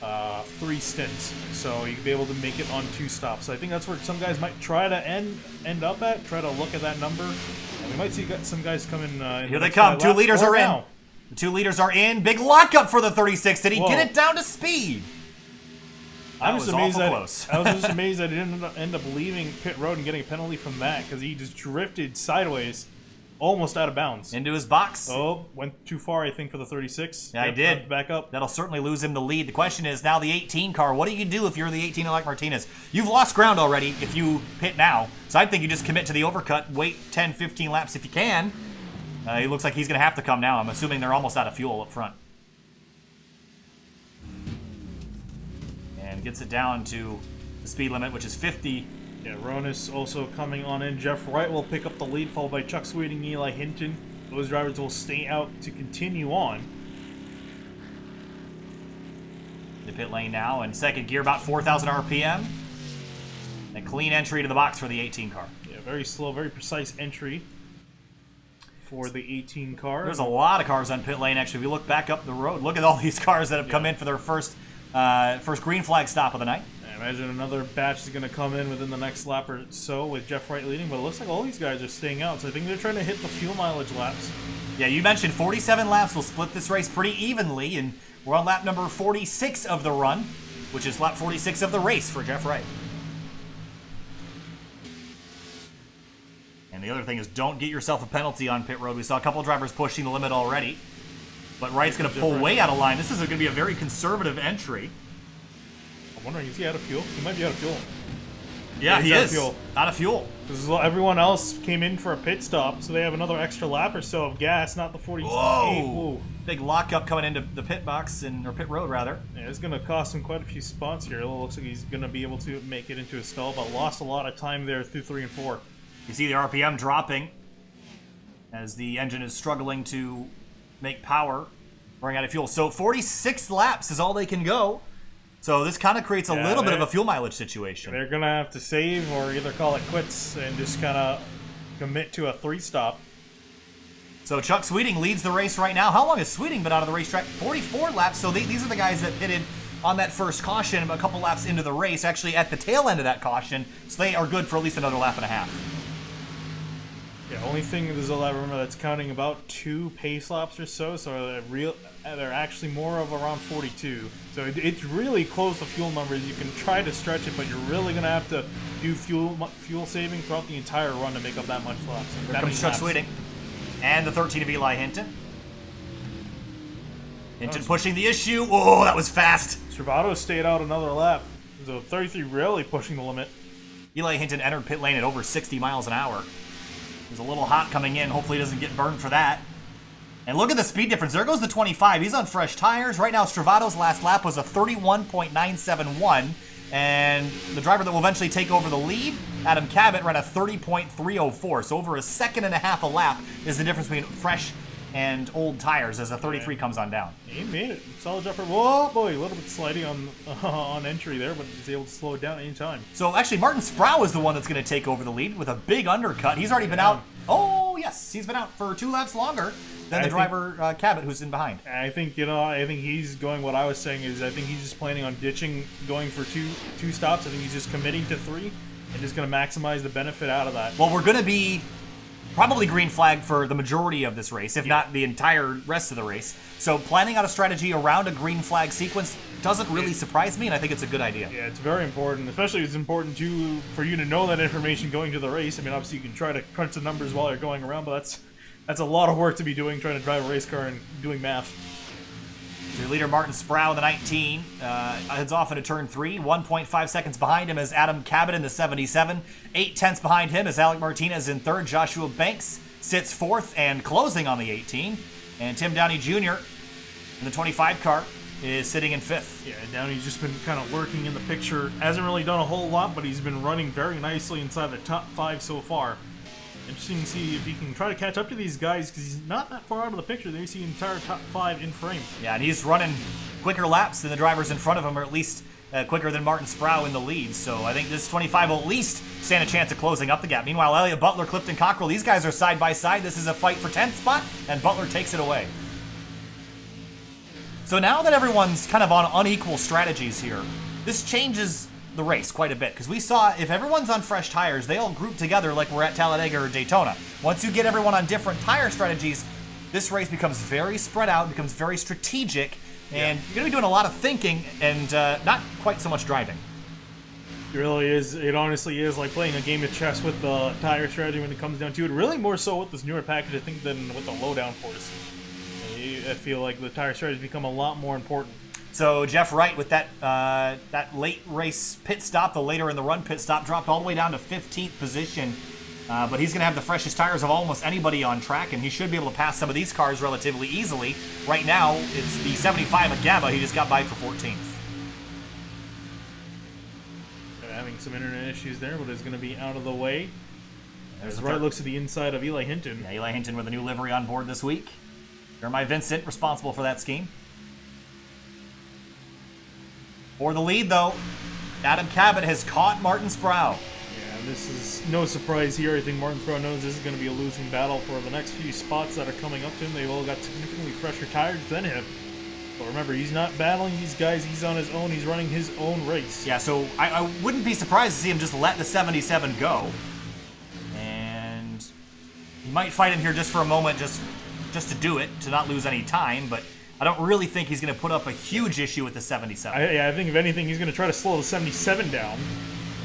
3 stints. So you can be able to make it on 2 stops. So I think that's where some guys might try to end up at, try to look at that number. And we might see some guys come in. Here they come. 2 leaders are in. The 2 leaders are in. Big lockup for the 36. Did he get it down to speed? I was just amazed that he didn't end up leaving pit road and getting a penalty from that, because he just drifted sideways, almost out of bounds. Into his box. Oh, went too far, I think, for the 36. Yeah, he did. Back up. That'll certainly lose him the lead. The question is now the 18 car. What do you do if you're the 18 like Martinez? You've lost ground already if you pit now. So I think you just commit to the overcut, wait 10, 15 laps if you can. He looks like he's going to have to come now. I'm assuming they're almost out of fuel up front. And gets it down to the speed limit, which is 50. Yeah, Ronis also coming on in. Jeff Wright will pick up the lead, followed by Chuck Sweeting, Eli Hinton. Those drivers will stay out to continue on. The pit lane now, and second gear, about 4,000 RPM. A clean entry to the box for the 18 car. Yeah, very slow, very precise entry for the 18 car. There's a lot of cars on pit lane, actually. If we look back up the road, look at all these cars that have come in for their first green flag stop of the night. I imagine another batch is going to come in within the next lap or so with Jeff Wright leading, but it looks like all these guys are staying out, so I think they're trying to hit the fuel mileage laps. Yeah, you mentioned 47 laps will split this race pretty evenly, and we're on lap number 46 of the run, which is lap 46 of the race for Jeff Wright. And the other thing is, don't get yourself a penalty on pit road. We saw a couple drivers pushing the limit already, but Wright's going to pull way out of line. This is going to be a very conservative entry. I'm wondering, is he out of fuel? He might be out of fuel. Yeah, he out is. of fuel. Out of fuel. Because everyone else came in for a pit stop, so they have another extra lap or so of gas, not the 48. Whoa! Big lockup coming into the pit box, or pit road, rather. Yeah, it's going to cost him quite a few spots here. It looks like he's going to be able to make it into a stall, but lost a lot of time there through 3 and 4. You see the RPM dropping as the engine is struggling to make power, running out of fuel. So 46 laps is all they can go. So this kind of creates a little bit of a fuel mileage situation. They're going to have to save or either call it quits and just kind of commit to a 3-stop. So Chuck Sweeting leads the race right now. How long has Sweeting been out of the racetrack? 44 laps. So these are the guys that pitted on that first caution a couple laps into the race, actually at the tail end of that caution. So they are good for at least another lap and a half. Yeah, only thing is, I remember that's counting about 2 pace laps or so, so they're actually more of around 42. So it's really close to fuel numbers. You can try to stretch it, but you're really going to have to do fuel saving throughout the entire run to make up that much laps. Here comes Chuck Sweeting. And the 13 of Eli Hinton. Hinton pushing the issue. Oh, that was fast. Travato stayed out another lap. So 33 really pushing the limit. Eli Hinton entered pit lane at over 60 miles an hour. It was a little hot coming in. Hopefully he doesn't get burned for that. And look at the speed difference. There goes the 25. He's on fresh tires. Right now, Stravato's last lap was a 31.971. And the driver that will eventually take over the lead, Adam Cabot, ran a 30.304. So over a second and a half a lap is the difference between fresh and old tires as the 33 comes on down. He made it. Solid jumper. Whoa, boy, a little bit slidey on entry there, but he's able to slow it down any time. So actually, Martin Sproul is the one that's going to take over the lead with a big undercut. He's already been out. Oh, yes. He's been out for 2 laps longer than the driver, Cabot, who's in behind. I think, I think he's going, what I was saying is I think he's just planning on ditching, going for two stops. I think he's just committing to 3 and just going to maximize the benefit out of that. Well, we're going to be probably green flag for the majority of this race, if not the entire rest of the race. So planning out a strategy around a green flag sequence doesn't really surprise me, and I think it's a good idea. Yeah, it's very important. Especially it's important for you to know that information going to the race. I mean, obviously you can try to crunch the numbers while you're going around, but that's a lot of work to be doing, trying to drive a race car and doing math. Your leader, Martin Sproul, the 19, heads off into turn 3. 1.5 seconds behind him is Adam Cabot in the 77. 8/10 behind him is Alec Martinez in 3rd. Joshua Banks sits 4th and closing on the 18. And Tim Downey Jr. in the 25 car is sitting in 5th. Yeah, Downey's just been kind of lurking in the picture. Hasn't really done a whole lot, but he's been running very nicely inside the top 5 so far. Interesting to see if he can try to catch up to these guys, because he's not that far out of the picture. They see entire top 5 in frame. Yeah, and he's running quicker laps than the drivers in front of him, or at least quicker than Martin Sproul in the lead. So I think this 25 will at least stand a chance of closing up the gap. Meanwhile, Elliott Butler, Clifton Cockrell, these guys are side by side. This is a fight for 10th spot, and Butler takes it away. So now that everyone's kind of on unequal strategies here, this changes the race quite a bit, because we saw if everyone's on fresh tires, they all group together like we're at Talladega or Daytona. Once you get everyone on different tire strategies, this race becomes very spread out, becomes very strategic, and you're going to be doing a lot of thinking and not quite so much driving. It really is. It honestly is like playing a game of chess with the tire strategy when it comes down to it. Really more so with this newer package, I think, than with the low downforce. I feel like the tire strategy become a lot more important. So Jeff Wright with that late race pit stop, the later in the run pit stop, dropped all the way down to 15th position. But he's going to have the freshest tires of almost anybody on track, and he should be able to pass some of these cars relatively easily. Right now, it's the 75 at Gaba. He just got by for 14th. Having some internet issues there, but it's going to be out of the way. There's As the right looks to the inside of Eli Hinton. Yeah, Eli Hinton with a new livery on board this week. Jeremiah Vincent responsible for that scheme. For the lead, though, Adam Cabot has caught Martin Sproul. Yeah, this is no surprise here. I think Martin Sproul knows this is going to be a losing battle for the next few spots that are coming up to him. They've all got significantly fresher tires than him. But remember, he's not battling these guys. He's on his own. He's running his own race. Yeah, so I wouldn't be surprised to see him just let the 77 go. And he might fight him here just for a moment, just to do it, to not lose any time. But I don't really think he's going to put up a huge issue with the 77. I think if anything, he's going to try to slow the 77 down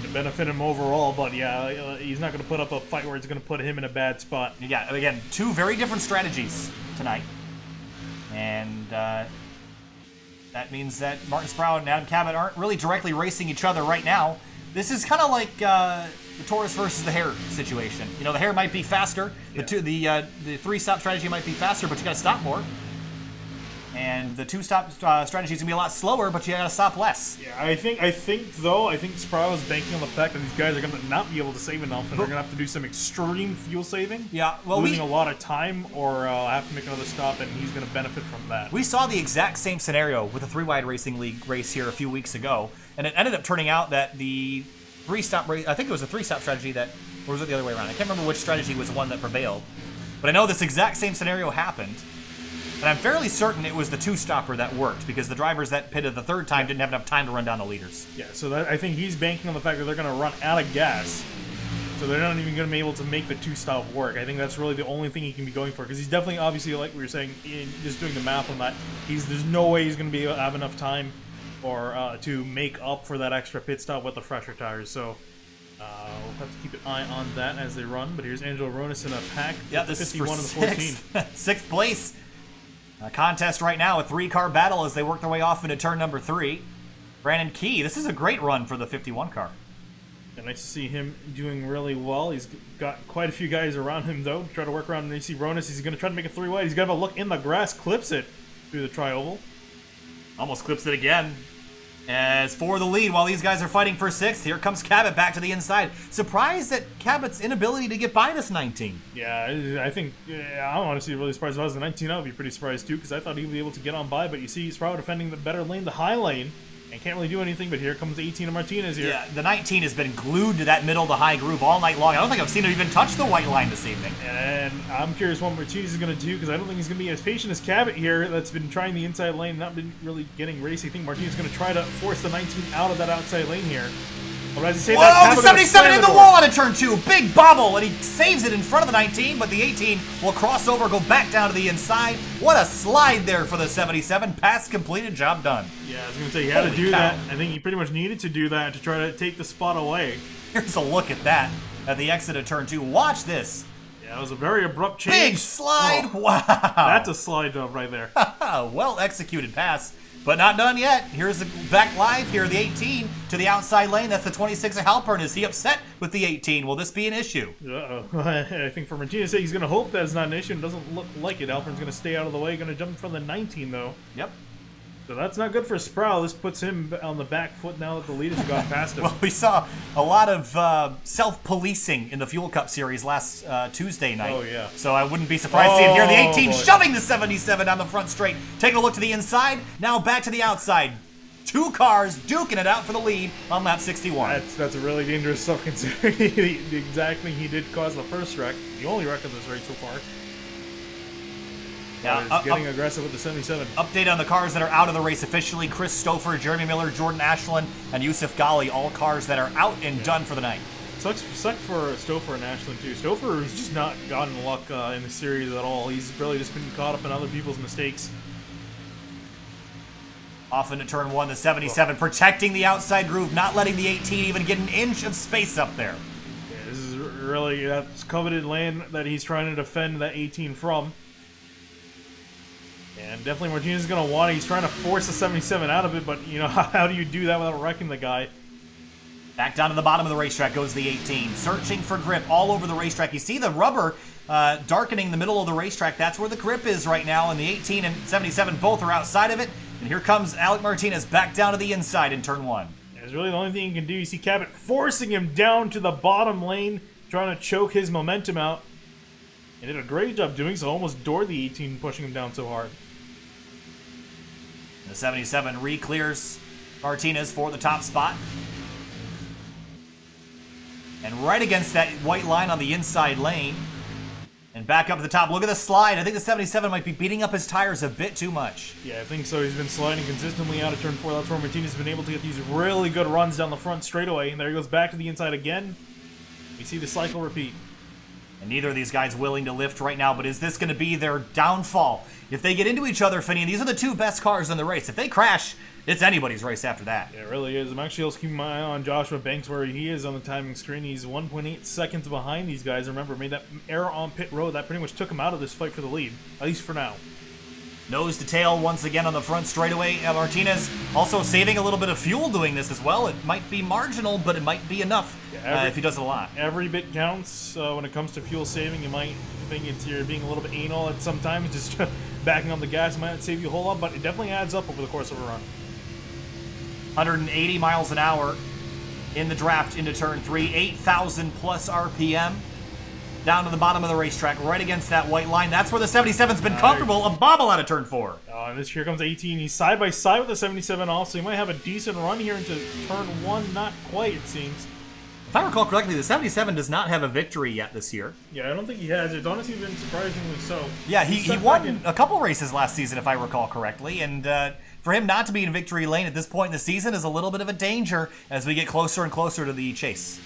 to benefit him overall. But yeah, he's not going to put up a fight where it's going to put him in a bad spot. Yeah, again, two very different strategies tonight. And that means that Martin Sproul and Adam Cabot aren't really directly racing each other right now. This is kind of like the Taurus versus the Hare situation. You know, the Hare might be faster. Yeah. The three-stop strategy might be faster, but you got to stop more. And the two-stop strategy is gonna be a lot slower, but you got to stop less. Yeah, I think Sproul is banking on the fact that these guys are going to not be able to save enough, and they're going to have to do some extreme fuel saving. Yeah, well, losing a lot of time, or have to make another stop, and he's going to benefit from that. We saw the exact same scenario with the Three-Wide Racing League race here a few weeks ago, and it ended up turning out that the three-stop race, I think it was a three-stop strategy that, or was it the other way around? I can't remember which strategy was the one that prevailed, but I know this exact same scenario happened. And I'm fairly certain it was the two-stopper that worked, because the drivers that pitted the third time didn't have enough time to run down the leaders. Yeah, so I think he's banking on the fact that they're going to run out of gas, so they're not even going to be able to make the two-stop work. I think that's really the only thing he can be going for, because he's definitely, obviously, like we were saying, just doing the math on that, there's no way he's going to have enough time or to make up for that extra pit stop with the fresher tires. So we'll have to keep an eye on that as they run. But here's Angelo Ronis in a pack. Yeah, this 51 is and for the 14. sixth place. A contest right now, a three-car battle as they work their way off into turn number 3. Brandon Key, this is a great run for the 51 car. Yeah, nice to see him doing really well. He's got quite a few guys around him, though. Try to work around, and you see Ronis, he's going to try to make a three-wide. He's going to have a look in the grass, clips it through the tri-oval. Almost clips it again. As for the lead, while these guys are fighting for 6th, here comes Cabot back to the inside. Surprised at Cabot's inability to get by this 19. Yeah, I think, I'm honestly really surprised. If I was the 19, I would be pretty surprised too, because I thought he would be able to get on by, but you see Sproul defending the better lane, the high lane, and can't really do anything, but here comes the 18 of Martinez here. Yeah, the 19 has been glued to that middle to high groove all night long. I don't think I've seen him even touch the white line this evening. And I'm curious what Martinez is going to do, because I don't think he's going to be as patient as Cabot here, that's been trying the inside lane, not been really getting racy. I think Martinez is going to try to force the 19 out of that outside lane here. But as I say, whoa, the 77 in the wall on a turn 2. Big bobble, and he saves it in front of the 19, but the 18 will cross over, go back down to the inside. What a slide there for the 77. Pass completed, job done. Yeah, I was going to say, he had to do that. I think he pretty much needed to do that to try to take the spot away. Here's a look at that at the exit of turn 2. Watch this. Yeah, it was a very abrupt change. Big slide. Oh, wow. That's a slide job right there. Well executed pass, but not done yet. Here's the back live here, the 18 to the outside lane. That's the 26 of Halpern. Is he upset with the 18? Will this be an issue? Uh-oh. I think for Martinez, he's going to hope that it's not an issue. It doesn't look like it. Halpern's going to stay out of the way. Going to jump in front of the 19, though. Yep. So that's not good for Sproul. This puts him on the back foot now that the leaders have gone past him. Well, we saw a lot of self-policing in the Fuel Cup Series last Tuesday night. Oh, yeah. So I wouldn't be surprised seeing here the 18 boy. shoving the 77 down the front straight. Taking a look to the inside, now back to the outside. 2 cars duking it out for the lead on lap 61. That's really dangerous stuff considering the exact thing he did cause the first wreck. The only wreck of this race so far. Now, getting aggressive with the 77. Update on the cars that are out of the race officially. Chris Stouffer, Jeremy Miller, Jordan Ashland, and Yusuf Ghali, all cars that are out and done for the night. Sucks for Stouffer and Ashland, too. Stouffer has just not gotten luck in the series at all. He's really just been caught up in other people's mistakes. Off into turn 1, the 77, protecting the outside groove, not letting the 18 even get an inch of space up there. Yeah, this is really, that's coveted land that he's trying to defend that 18 from. And definitely Martinez is going to want it. He's trying to force the 77 out of it, but, you know, how do you do that without wrecking the guy? Back down to the bottom of the racetrack goes the 18, searching for grip all over the racetrack. You see the rubber darkening the middle of the racetrack. That's where the grip is right now, and the 18 and 77 both are outside of it. And here comes Alec Martinez back down to the inside in turn 1. There's There's really the only thing you can do. You see Cabot forcing him down to the bottom lane, trying to choke his momentum out. And did a great job doing so, almost doored the 18, pushing him down so hard. The 77 re-clears Martinez for the top spot. And right against that white line on the inside lane. And back up to the top. Look at the slide. I think the 77 might be beating up his tires a bit too much. Yeah, I think so. He's been sliding consistently out of turn 4. That's where Martinez has been able to get these really good runs down the front straightaway. And there he goes back to the inside again. We see the cycle repeat. And neither of these guys willing to lift right now, but is this going to be their downfall? If they get into each other, Finney, these are the two best cars in the race. If they crash, it's anybody's race after that. Yeah, it really is. I'm actually also keeping my eye on Joshua Banks where he is on the timing screen. He's 1.8 seconds behind these guys. Remember, made that error on pit road. That pretty much took him out of this fight for the lead, at least for now. Nose to tail once again on the front straightaway. Martinez also saving a little bit of fuel doing this as well. It might be marginal, but it might be enough if he does it a lot. Every bit counts when it comes to fuel saving. You might think you're being a little bit anal at sometimes, just backing on the gas might not save you a whole lot, but it definitely adds up over the course of a run. 180 miles an hour in the draft into turn 3, 8,000 plus RPM. Down to the bottom of the racetrack, right against that white line. That's where the 77's been comfortable. A bobble out of turn 4. And here comes 18. He's side by side with the 77 also. He might have a decent run here into turn 1. Not quite, it seems. If I recall correctly, the 77 does not have a victory yet this year. Yeah, I don't think he has. It's honestly been surprisingly so. Yeah, he won a couple races last season, if I recall correctly. And for him not to be in victory lane at this point in the season is a little bit of a danger as we get closer and closer to the chase.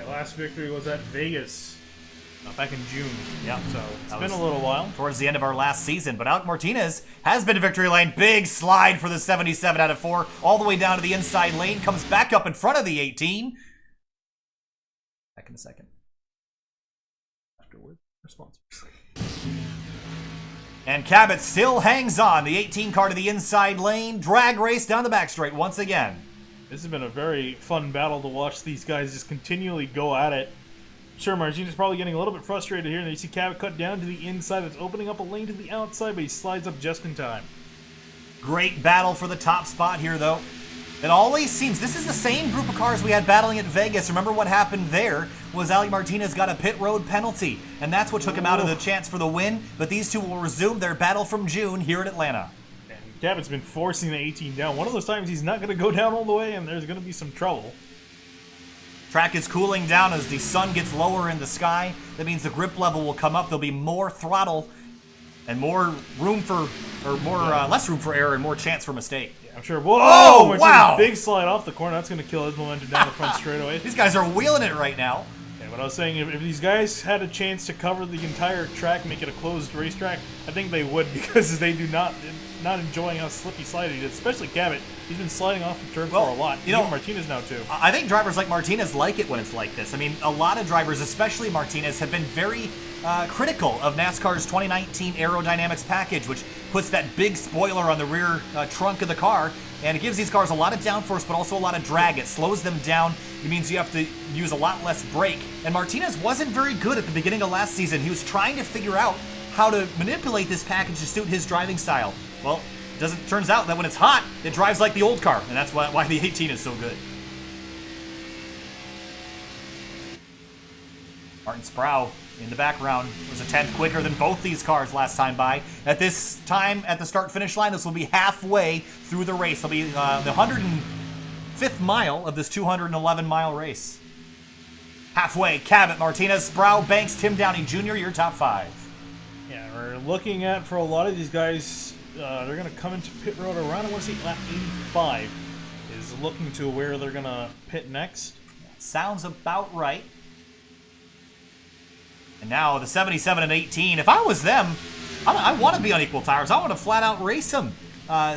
Last victory was at Vegas back in June. Yeah, so it's been a little while. Towards the end of our last season. But Alec Martinez has been to victory lane. Big slide for the 77 out of 4. All the way down to the inside lane. Comes back up in front of the 18. Back in a second. Afterward, our sponsors. And Cabot still hangs on. The 18 car to the inside lane. Drag race down the back straight once again. This has been a very fun battle to watch these guys just continually go at it. Sure, Martinez is probably getting a little bit frustrated here, and you see Cabot cut down to the inside. It's opening up a lane to the outside, but he slides up just in time. Great battle for the top spot here, though. It always seems, this is the same group of cars we had battling at Vegas. Remember what happened there was Alec Martinez got a pit road penalty, and that's what took him out of the chance for the win. But these two will resume their battle from June here in Atlanta. Cabot's been forcing the 18 down. One of those times he's not going to go down all the way, and there's going to be some trouble. Track is cooling down as the sun gets lower in the sky. That means the grip level will come up. There'll be more throttle and more room for, less room for error and more chance for mistake. Yeah, I'm sure. Whoa! Wow! Big slide off the corner. That's going to kill his momentum down the front straightaway. These guys are wheeling it right now. Yeah, but I was saying, if these guys had a chance to cover the entire track, make it a closed racetrack, I think they would, because they do not enjoying how slippy sliding it is, especially Cabot. He's been sliding off of turn 4 a lot. You know, Martinez now too. I think drivers like Martinez like it when it's like this. I mean, a lot of drivers, especially Martinez, have been very critical of NASCAR's 2019 aerodynamics package, which puts that big spoiler on the rear trunk of the car, and it gives these cars a lot of downforce, but also a lot of drag. It slows them down. It means you have to use a lot less brake. And Martinez wasn't very good at the beginning of last season. He was trying to figure out how to manipulate this package to suit his driving style. Well, turns out that when it's hot, it drives like the old car, and that's why the 18 is so good. Martin Sproul in the background was a tenth quicker than both these cars last time by. At this time, at the start-finish line, this will be halfway through the race. It'll be the 105th mile of this 211-mile race. Halfway, Cabot, Martinez, Sproul, Banks, Tim Downey Jr., your top 5. Yeah, we're looking at, for a lot of these guys, they're going to come into pit road around, I want to say, lap 85 is looking to where they're going to pit next. Sounds about right. And now the 77 and 18. If I was them, I want to be on equal tires. I want to flat out race them.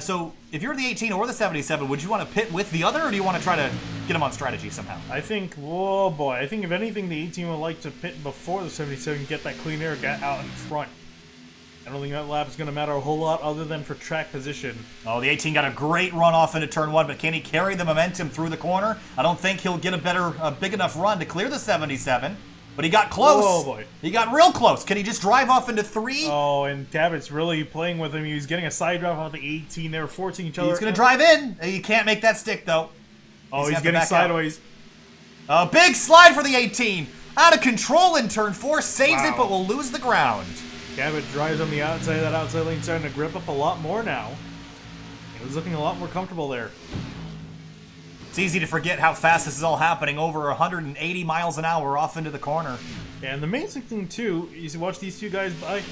So if you're the 18 or the 77, would you want to pit with the other, or do you want to try to get them on strategy somehow? I think, oh boy, I think if anything, the 18 would like to pit before the 77, get that clean air out in front. I don't think that lap is going to matter a whole lot other than for track position. Oh, the 18 got a great run off into turn 1, but can he carry the momentum through the corner? I don't think he'll get a big enough run to clear the 77. But he got close. Oh, boy. He got real close. Can he just drive off into 3? Oh, and Cabot's really playing with him. He was getting a side drive off the 18. They were forcing each other. He's going to drive in. He can't make that stick, though. Oh, he's getting sideways. A big slide for the 18. Out of control in turn 4. Saves it, but will lose the ground. Cabot drives on the outside. That outside lane starting to grip up a lot more now. He was looking a lot more comfortable there. It's easy to forget how fast this is all happening. Over 180 miles an hour off into the corner. And the amazing thing, too, is you watch these two guys by.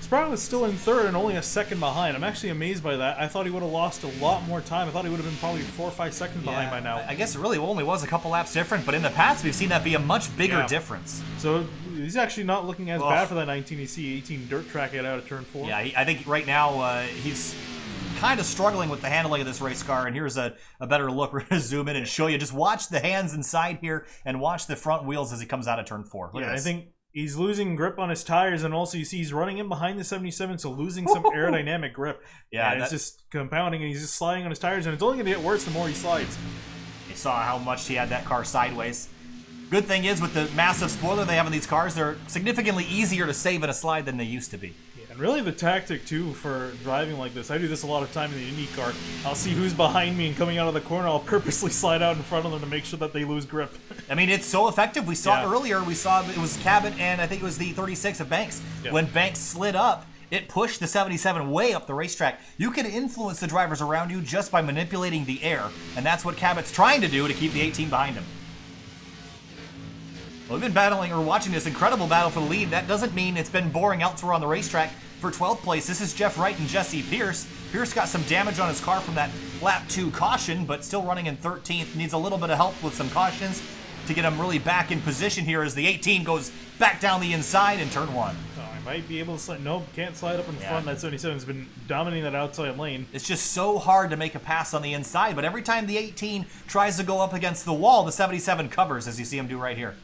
Sprout was still in third and only a second behind. I'm actually amazed by that. I thought he would have lost a lot more time. I thought he would have been probably 4 or 5 seconds behind by now. I guess it really only was a couple laps different, but in the past we've seen that be a much bigger difference. So he's actually not looking as bad for that 19EC18 dirt track out of turn 4. Yeah, I think right now he's kind of struggling with the handling of this race car, and here's a better look. We're going to zoom in and show you. Just watch the hands inside here and watch the front wheels as he comes out of turn 4. Look at this. I think he's losing grip on his tires, and also you see he's running in behind the 77, so losing some aerodynamic grip. Yeah, and it's just compounding, and he's just sliding on his tires, and it's only going to get worse the more he slides. You saw how much he had that car sideways. Good thing is, with the massive spoiler they have in these cars, they're significantly easier to save in a slide than they used to be. And really the tactic, too, for driving like this, I do this a lot of time in the Indy car. I'll see who's behind me and coming out of the corner, I'll purposely slide out in front of them to make sure that they lose grip. I mean, it's so effective. We saw it earlier. We saw it was Cabot and I think it was the 36 of Banks. Yeah. When Banks slid up, it pushed the 77 way up the racetrack. You can influence the drivers around you just by manipulating the air, and that's what Cabot's trying to do to keep the 18 behind him. Well, we've been battling or watching this incredible battle for the lead. That doesn't mean it's been boring elsewhere on the racetrack. For 12th place, this is Jeff Wright and Jesse Pierce. Pierce got some damage on his car from that lap 2 caution, but still running in 13th. Needs a little bit of help with some cautions to get him really back in position here as the 18 goes back down the inside in turn 1. Oh, I might be able to slide. Nope, can't slide up in front. That 77's been dominating that outside lane. It's just so hard to make a pass on the inside, but every time the 18 tries to go up against the wall, the 77 covers, as you see him do right here.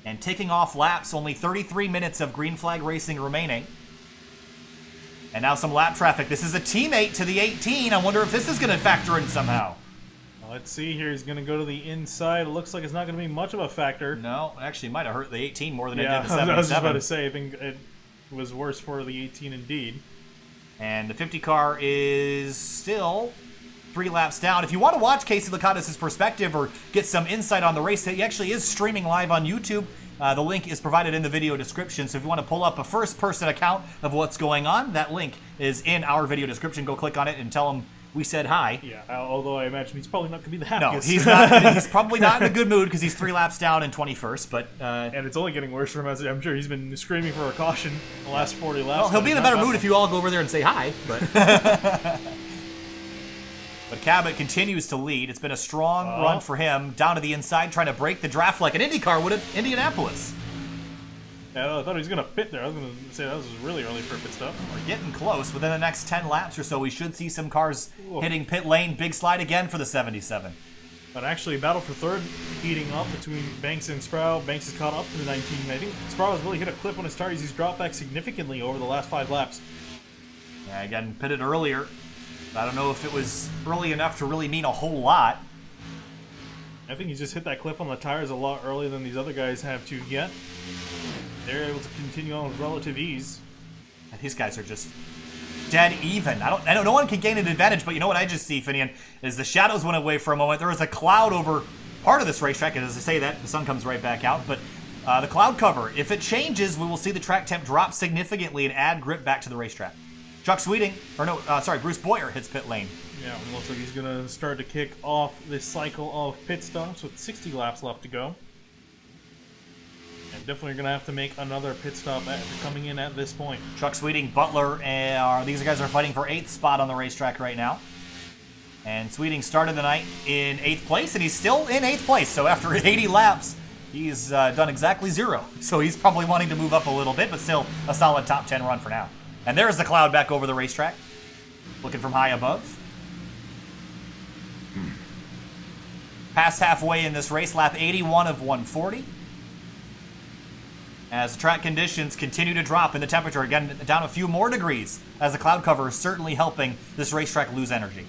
And ticking off laps, only 33 minutes of green flag racing remaining. And now some lap traffic. This is a teammate to the 18. I wonder if this is going to factor in somehow. Let's see here. He's going to go to the inside. It looks like it's not going to be much of a factor. No, it actually might have hurt the 18 more than it did the 77. I was just about to say, I think it was worse for the 18 indeed. And the 50 car is still 3 laps down. If you want to watch Casey Lakatos' perspective or get some insight on the race, he actually is streaming live on YouTube. The link is provided in the video description, so if you want to pull up a first-person account of what's going on, that link is in our video description. Go click on it and tell him we said hi. Yeah, although I imagine he's probably not going to be the happiest. No, he's not. He's probably not in a good mood because he's 3 laps down in 21st, but... and it's only getting worse for him. As I'm sure he's been screaming for a caution the last 40 laps. Well, he'll be in a better mood if you all go over there and say hi, but... But Cabot continues to lead. It's been a strong run for him. Down to the inside, trying to break the draft like an IndyCar would at Indianapolis. Yeah, I thought he was going to pit there. I was going to say that was really early for pit stop. We're getting close. Within the next 10 laps or so, we should see some cars hitting pit lane. Big slide again for the 77. But actually, battle for third heating up between Banks and Sproul. Banks has caught up to the 19. I think Sproul has really hit a cliff on his tires. He's dropped back significantly over the last 5 laps. Yeah, again, pitted earlier. I don't know if it was early enough to really mean a whole lot. I think he's just hit that cliff on the tires a lot earlier than these other guys have to yet. They're able to continue on with relative ease. And these guys are just dead even. I know no one can gain an advantage, but you know what I just see, Finian, is the shadows went away for a moment. There was a cloud over part of this racetrack, and as I say that, the sun comes right back out. But the cloud cover, if it changes, we will see the track temp drop significantly and add grip back to the racetrack. Chuck Sweeting, Bruce Boyer hits pit lane. Yeah, it looks like he's going to start to kick off this cycle of pit stops with 60 laps left to go. And definitely going to have to make another pit stop after coming in at this point. Chuck Sweeting, Butler, these guys are fighting for 8th spot on the racetrack right now. And Sweeting started the night in 8th place, and he's still in 8th place. So after 80 laps, he's done exactly 0. So he's probably wanting to move up a little bit, but still a solid top 10 run for now. And there's the cloud back over the racetrack, looking from high above. Past halfway in this race, lap 81 of 140. As track conditions continue to drop in the temperature, again, down a few more degrees, as the cloud cover is certainly helping this racetrack lose energy.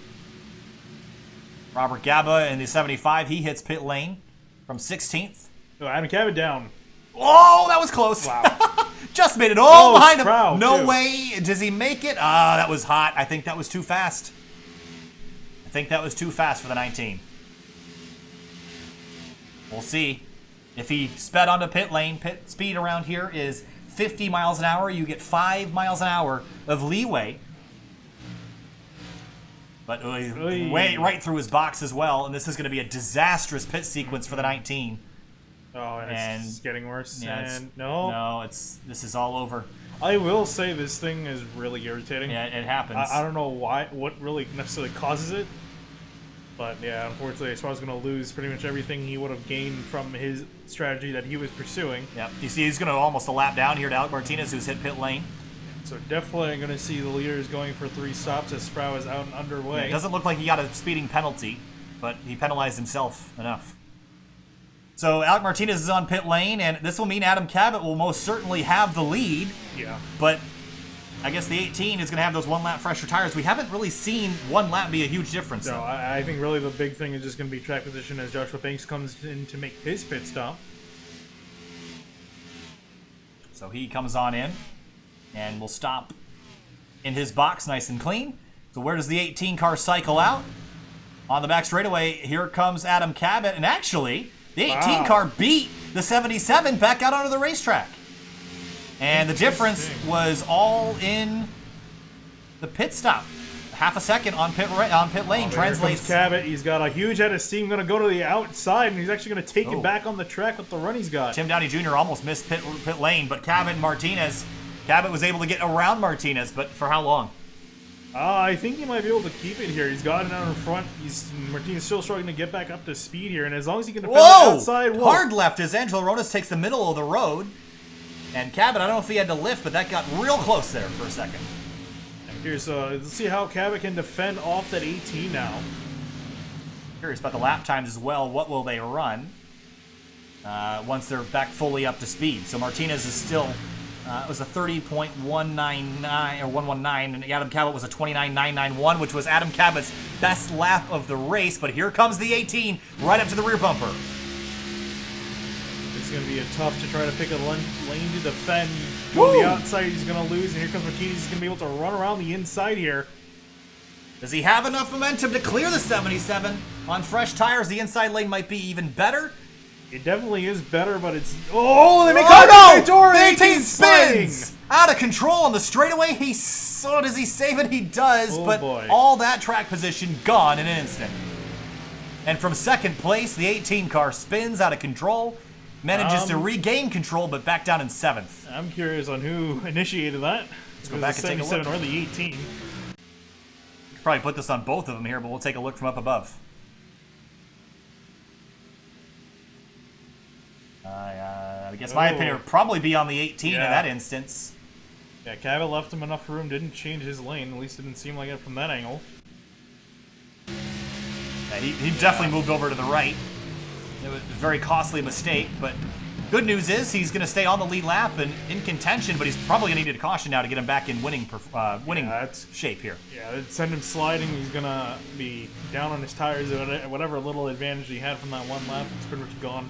Robert Gaba in the 75, he hits pit lane from 16th. Oh, Adam Cabot down. Oh, that was close. Wow. Just made it all Oh, behind Sproul, him. No too. way. Does he make it? Ah, that was hot. I think that was too fast. I think that was too fast for the 19. We'll see. If he sped onto pit lane, pit speed around here is 50 miles an hour. You get 5 miles an hour of leeway. But way right through his box as well. And this is going to be a disastrous pit sequence for the 19. Oh, and it's getting worse. Yeah, And no, this is all over. I will say this thing is really irritating. Yeah, it happens. I don't know what really necessarily causes it. But yeah, unfortunately, Sproul's going to lose pretty much everything he would have gained from his strategy that he was pursuing. Yep. You see, he's going to almost a lap down here to Alec Martinez, who's hit pit lane. So definitely going to see the leaders going for 3 stops as Sproul is out and underway. Yeah, it doesn't look like he got a speeding penalty, but he penalized himself enough. So Alec Martinez is on pit lane, and this will mean Adam Cabot will most certainly have the lead. Yeah. But I guess the 18 is going to have those 1 lap fresher tires. We haven't really seen 1 lap be a huge difference. No, though. I think really the big thing is just going to be track position as Joshua Banks comes in to make his pit stop. So he comes on in, and will stop in his box nice and clean. So where does the 18 car cycle out? On the back straightaway, here comes Adam Cabot, and actually, the 18 car beat the 77 back out onto the racetrack. And the difference was all in the pit stop. Half a second on pit lane translates. Here comes Cabot. He's got a huge head of steam. Going to go to the outside, and he's actually going to take it back on the track with the run he's got. Tim Downey Jr. almost missed pit lane, but Cabot and Martinez. Cabot was able to get around Martinez, but for how long? I think he might be able to keep it here. He's got it out in front. Martinez still struggling to get back up to speed here, and as long as he can defend the outside, hard left as Angelo Rodas takes the middle of the road. And Cabot, I don't know if he had to lift, but that got real close there for a second. Here's let's see how Cabot can defend off that 18 now. Curious about the lap times as well. What will they run once they're back fully up to speed? So Martinez is still it was a 30.199 or 119, and Adam Cabot was a 29.991, which was Adam Cabot's best lap of the race. But here comes the 18 right up to the rear bumper. It's going to be tough to try to pick a lane to defend. Go to the outside, he's going to lose, and here comes Martinez. He's going to be able to run around the inside here. Does he have enough momentum to clear the 77? On fresh tires, the inside lane might be even better. It definitely is better, but it's... Oh, they make no! door. The 18 spins! Out of control on the straightaway. Does he save it? He does, but all that track position gone in an instant. And from second place, the 18 car spins out of control. Manages to regain control, but back down in 7th. I'm curious on who initiated that. Let's go back and take a look. Or the 18. Probably put this on both of them here, but we'll take a look from up above. I guess my opinion would probably be on the 18 in that instance. Yeah, Cabot left him enough room, didn't change his lane. At least it didn't seem like it from that angle. Yeah, he definitely moved over to the right. It was a very costly mistake, but good news is he's going to stay on the lead lap and in contention, but he's probably going to need a caution now to get him back in winning shape here. Yeah, it'd send him sliding. He's going to be down on his tires. Whatever little advantage he had from that 1 lap, it's pretty much gone.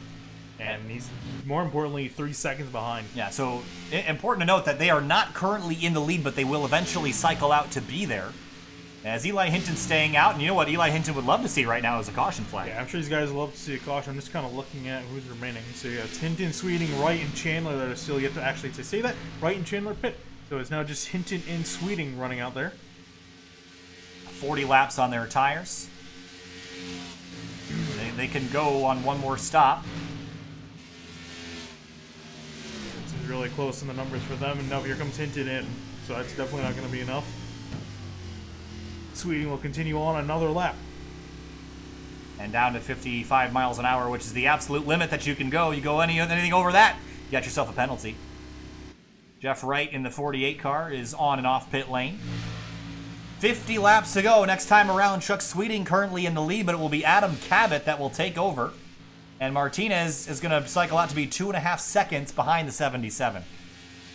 And he's, more importantly, 3 seconds behind. Yeah, so important to note that they are not currently in the lead, but they will eventually cycle out to be there. As Eli Hinton's staying out, and you know what Eli Hinton would love to see right now is a caution flag. Yeah, I'm sure these guys love to see a caution. I'm just kind of looking at who's remaining. So yeah, it's Hinton, Sweeting, Wright, and Chandler that are still yet to actually say that. Wright and Chandler pit. So it's now just Hinton and Sweeting running out there. 40 laps on their tires. They can go on 1 more stop. It's really close in the numbers for them, and now here comes Hinton in. So that's definitely not going to be enough. Sweeting will continue on another lap. And down to 55 miles an hour, which is the absolute limit that you can go. You go anything over that, you got yourself a penalty. Jeff Wright in the 48 car is on and off pit lane. 50 laps to go. Next time around, Chuck Sweeting currently in the lead, but it will be Adam Cabot that will take over. And Martinez is going to cycle out to be 2.5 seconds behind the 77.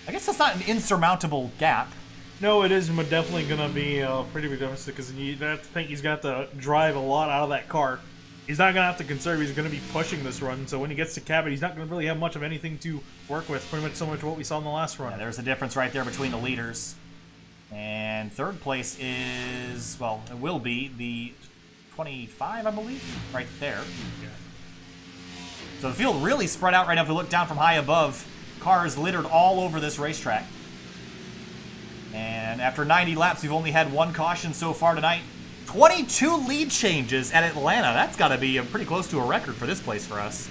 I guess that's not an insurmountable gap. No, it isn't, but definitely going to be a pretty big difference because you have to think he's got to drive a lot out of that car. he's not going to have to conserve. He's going to be pushing this run. So when he gets to Cabot, he's not going to really have much of anything to work with. Pretty much so much what we saw in the last run. Yeah, there's a difference right there between the leaders. And third place is, well, it will be the 25, I believe, right there. Yeah. So the field really spread out right now. If we look down from high above, cars littered all over this racetrack. And after 90 laps, we've only had one caution so far tonight. 22 lead changes at Atlanta. That's got to be pretty close to a record for this place for us.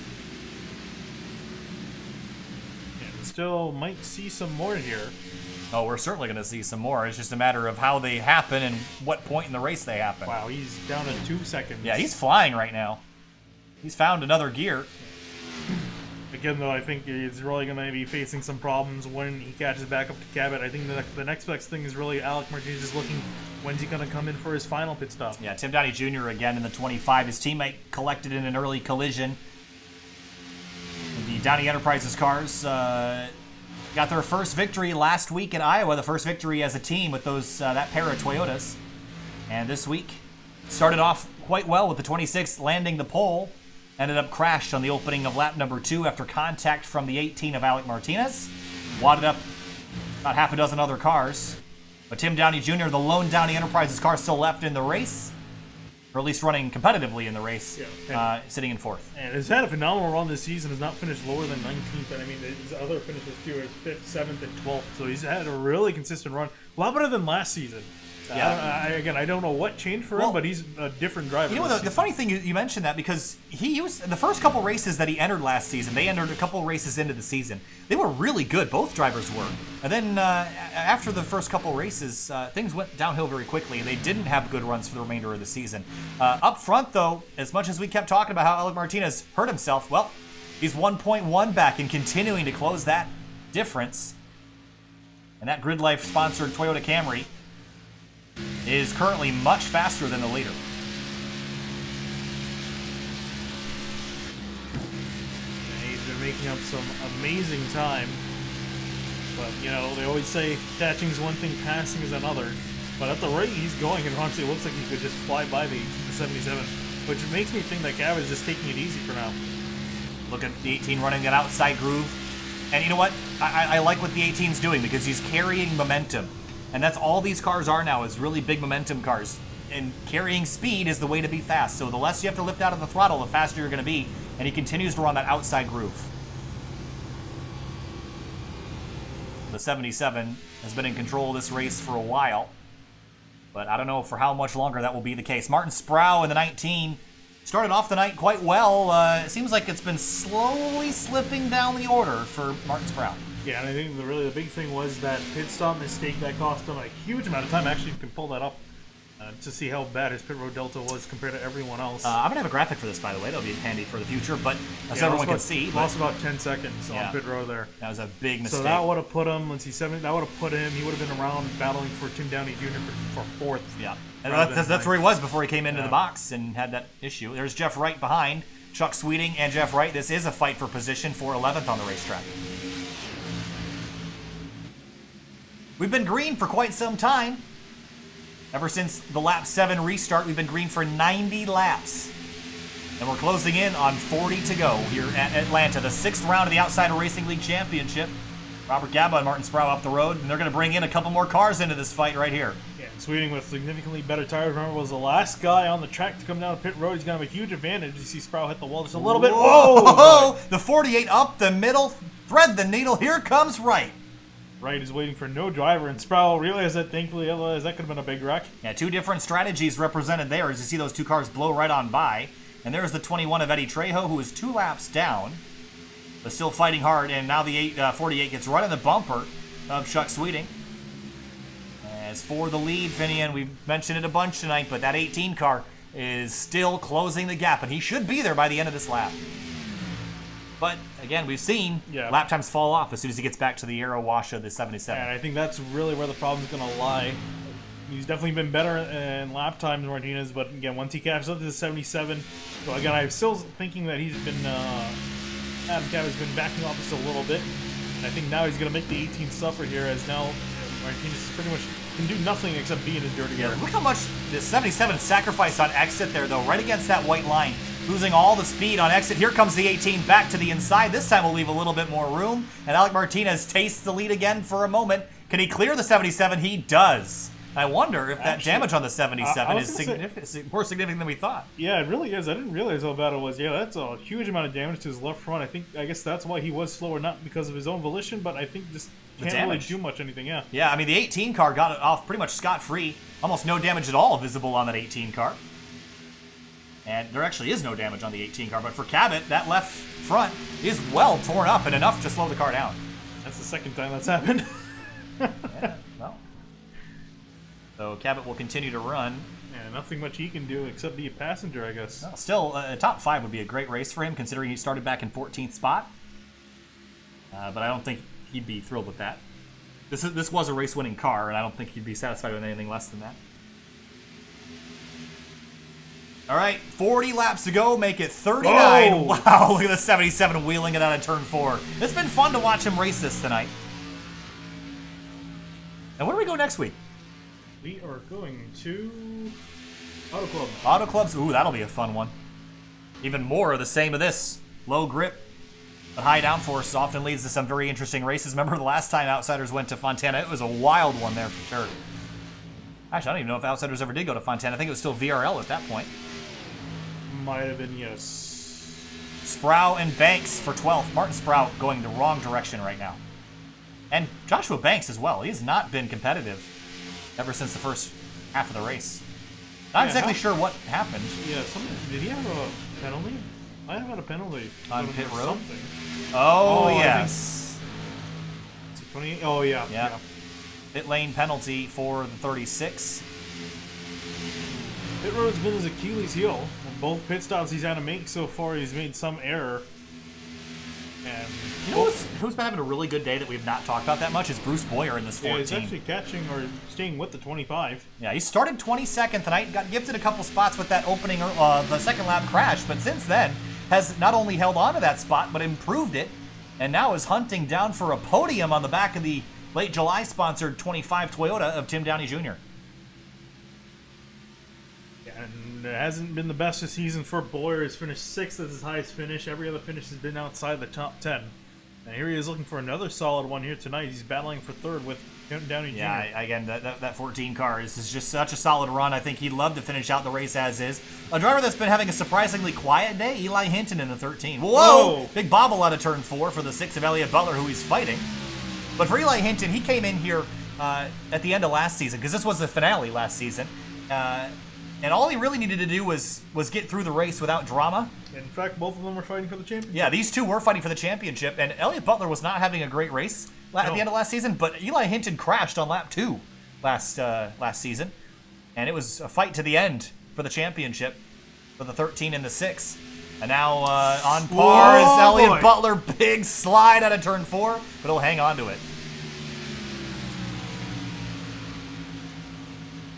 And still might see some more here. Oh, we're certainly going to see some more. It's just a matter of how they happen and what point in the race they happen. Wow, he's down to 2 seconds. Yeah, he's flying right now. He's found another gear. Again, though, I think he's really going to be facing some problems when he catches back up to Cabot. I think the next best thing is really Alec Martinez is looking, when's he going to come in for his final pit stop. Yeah, Tim Downey Jr. again in the 25. His teammate collected in an early collision. The Downey Enterprises cars got their first victory last week in Iowa, the first victory as a team with those that pair of Toyotas. And this week started off quite well with the 26 landing the pole. Ended up crashed on the opening of lap number 2 after contact from the 18 of Alec Martinez. Wadded up about half a dozen other cars. But Tim Downey Jr., the lone Downey Enterprises car, still left in the race. Or at least running competitively in the race, sitting in 4th. And he's had a phenomenal run this season. Has not finished lower than 19th. And I mean, his other finishes too are 5th, 7th, and 12th. So he's had a really consistent run. A lot better than last season. Yeah. I don't know what changed for him, but he's a different driver. You know, the funny thing, you mentioned that because he was the first couple races that he entered last season. They entered a couple races into the season. They were really good. Both drivers were. And then after the first couple races, things went downhill very quickly, and they didn't have good runs for the remainder of the season. Up front, though, as much as we kept talking about how Alec Martinez hurt himself, well, he's 1.1 back and continuing to close that difference. And that Grid Life sponsored Toyota Camry is currently much faster than the leader. He's been making up some amazing time. But, you know, they always say catching is one thing, passing is another. But at the rate he's going, it honestly looks like he could just fly by the 77, which makes me think that Cabot is just taking it easy for now. Look at the 18 running that outside groove. And you know what? I like what the 18's doing because he's carrying momentum. And that's all these cars are now, is really big momentum cars. And carrying speed is the way to be fast. So the less you have to lift out of the throttle, the faster you're going to be. And he continues to run that outside groove. The 77 has been in control of this race for a while. But I don't know for how much longer that will be the case. Martin Sproul in the 19 started off the night quite well. It seems like it's been slowly slipping down the order for Martin Sproul. Yeah, and I think the big thing was that pit stop mistake that cost him a huge amount of time. Actually, you can pull that up to see how bad his pit road delta was compared to everyone else. I'm going to have a graphic for this, by the way. That'll be handy for the future, but so everyone can see. Lost about 10 seconds on pit road there. That was a big mistake. So that would have put him, let's see, 7. That would have put him, he would have been around battling for Tim Downey Jr. for 4th. Yeah, and that's where he was before he came into the box and had that issue. There's Jeff Wright behind. Chuck Sweeting and Jeff Wright. This is a fight for position for 11th on the racetrack. We've been green for quite some time. Ever since the lap 7 restart, we've been green for 90 laps. And we're closing in on 40 to go here at Atlanta, the 6th round of the Outsider Racing League Championship. Robert Gaba and Martin Sproul up the road, and they're going to bring in a couple more cars into this fight right here. Yeah, Sweeting with significantly better tires. Remember, was the last guy on the track to come down to pit road. He's going to have a huge advantage. You see Sproul hit the wall just a little bit. Whoa! The 48 up the middle, thread the needle. Here comes Wright. Wright is waiting for no driver, and Sproul realized that, thankfully, otherwise that could have been a big wreck. Yeah, two different strategies represented there as you see those two cars blow right on by. And there's the 21 of Eddie Trejo, who is 2 laps down, but still fighting hard. And now the 48 gets right in the bumper of Chuck Sweeting. As for the lead, Finian, we've mentioned it a bunch tonight, but that 18 car is still closing the gap, and he should be there by the end of this lap. But, again, we've seen lap times fall off as soon as he gets back to the aero wash of the 77. And I think that's really where the problem's going to lie. He's definitely been better in lap times, Martinez, but again, once he catches up to the 77, so again, I'm still thinking that he's been, Adam Cabot's been backing off just a little bit. And I think now he's going to make the 18 suffer here, as now Martinez pretty much can do nothing except be in his dirty area. Look how much the 77 sacrificed on exit there, though, right against that white line. losing all the speed on exit. Here comes the 18 back to the inside. This time we'll leave a little bit more room. And Alec Martinez tastes the lead again for a moment. Can he clear the 77? He does. I wonder if that damage on the 77 is more significant than we thought. Yeah, it really is. I didn't realize how bad it was. Yeah, that's a huge amount of damage to his left front. I guess that's why he was slower, not because of his own volition, but I think just can't really do much anything, yeah. Yeah, I mean, the 18 car got it off pretty much scot-free. Almost no damage at all visible on that 18 car. And there actually is no damage on the 18 car, but for Cabot, that left front is well torn up and enough to slow the car down. That's the second time that's happened. Yeah, well. So Cabot will continue to run. Yeah, nothing much he can do except be a passenger, I guess. Well, still, a top 5 would be a great race for him, considering he started back in 14th spot. But I don't think he'd be thrilled with that. This was a race-winning car, and I don't think he'd be satisfied with anything less than that. All right, 40 laps to go, make it 39. Whoa. Wow, look at the 77 wheeling it out of turn 4. It's been fun to watch him race this tonight. And where do we go next week? We are going to Auto Club. Auto Clubs, ooh, that'll be a fun one. Even more of the same of this. Low grip, but high downforce often leads to some very interesting races. Remember the last time Outsiders went to Fontana? It was a wild one there for sure. Actually, I don't even know if Outsiders ever did go to Fontana. I think it was still VRL at that point. Might have been, yes. Sprout and Banks for 12th. Martin Sprout going the wrong direction right now. And Joshua Banks as well. He has not been competitive ever since the first half of the race. Not exactly sure what happened. Yeah, did he have a penalty? I have had a penalty. On pit road? Something. Oh, yes. Is it 28? Oh, yeah. Yeah. Pit lane penalty for the 36. Pit road's been his Achilles heel. On both pit stops he's had to make so far, he's made some error. And you know who's been having a really good day that we've not talked about that much is Bruce Boyer in this 14. Yeah, he's actually catching or staying with the 25. Yeah, he started 22nd tonight, got gifted a couple spots with that opening, the second lap crash, but since then has not only held on to that spot, but improved it, and now is hunting down for a podium on the back of the late July sponsored 25 Toyota of Tim Downey Jr. And it hasn't been the best this season for Boyer. He's finished 6th as his highest finish. Every other finish has been outside the top 10. And here he is looking for another solid one here tonight. He's battling for 3rd with Downey Jr. Yeah, again, that 14 car is just such a solid run. I think he'd love to finish out the race as is. A driver that's been having a surprisingly quiet day, Eli Hinton in the 13. Whoa! Big bobble out of turn 4 for the 6 of Elliott Butler, who he's fighting. But for Eli Hinton, he came in here at the end of last season, because this was the finale last season. And all he really needed to do was get through the race without drama. In fact, both of them were fighting for the championship. Yeah, these two were fighting for the championship, and Elliott Butler was not having a great race at the end of last season, but Eli Hinton crashed on lap 2 last season, and it was a fight to the end for the championship for the 13 and the 6. And now on par is Elliott Butler. Big slide out of turn 4, but he'll hang on to it.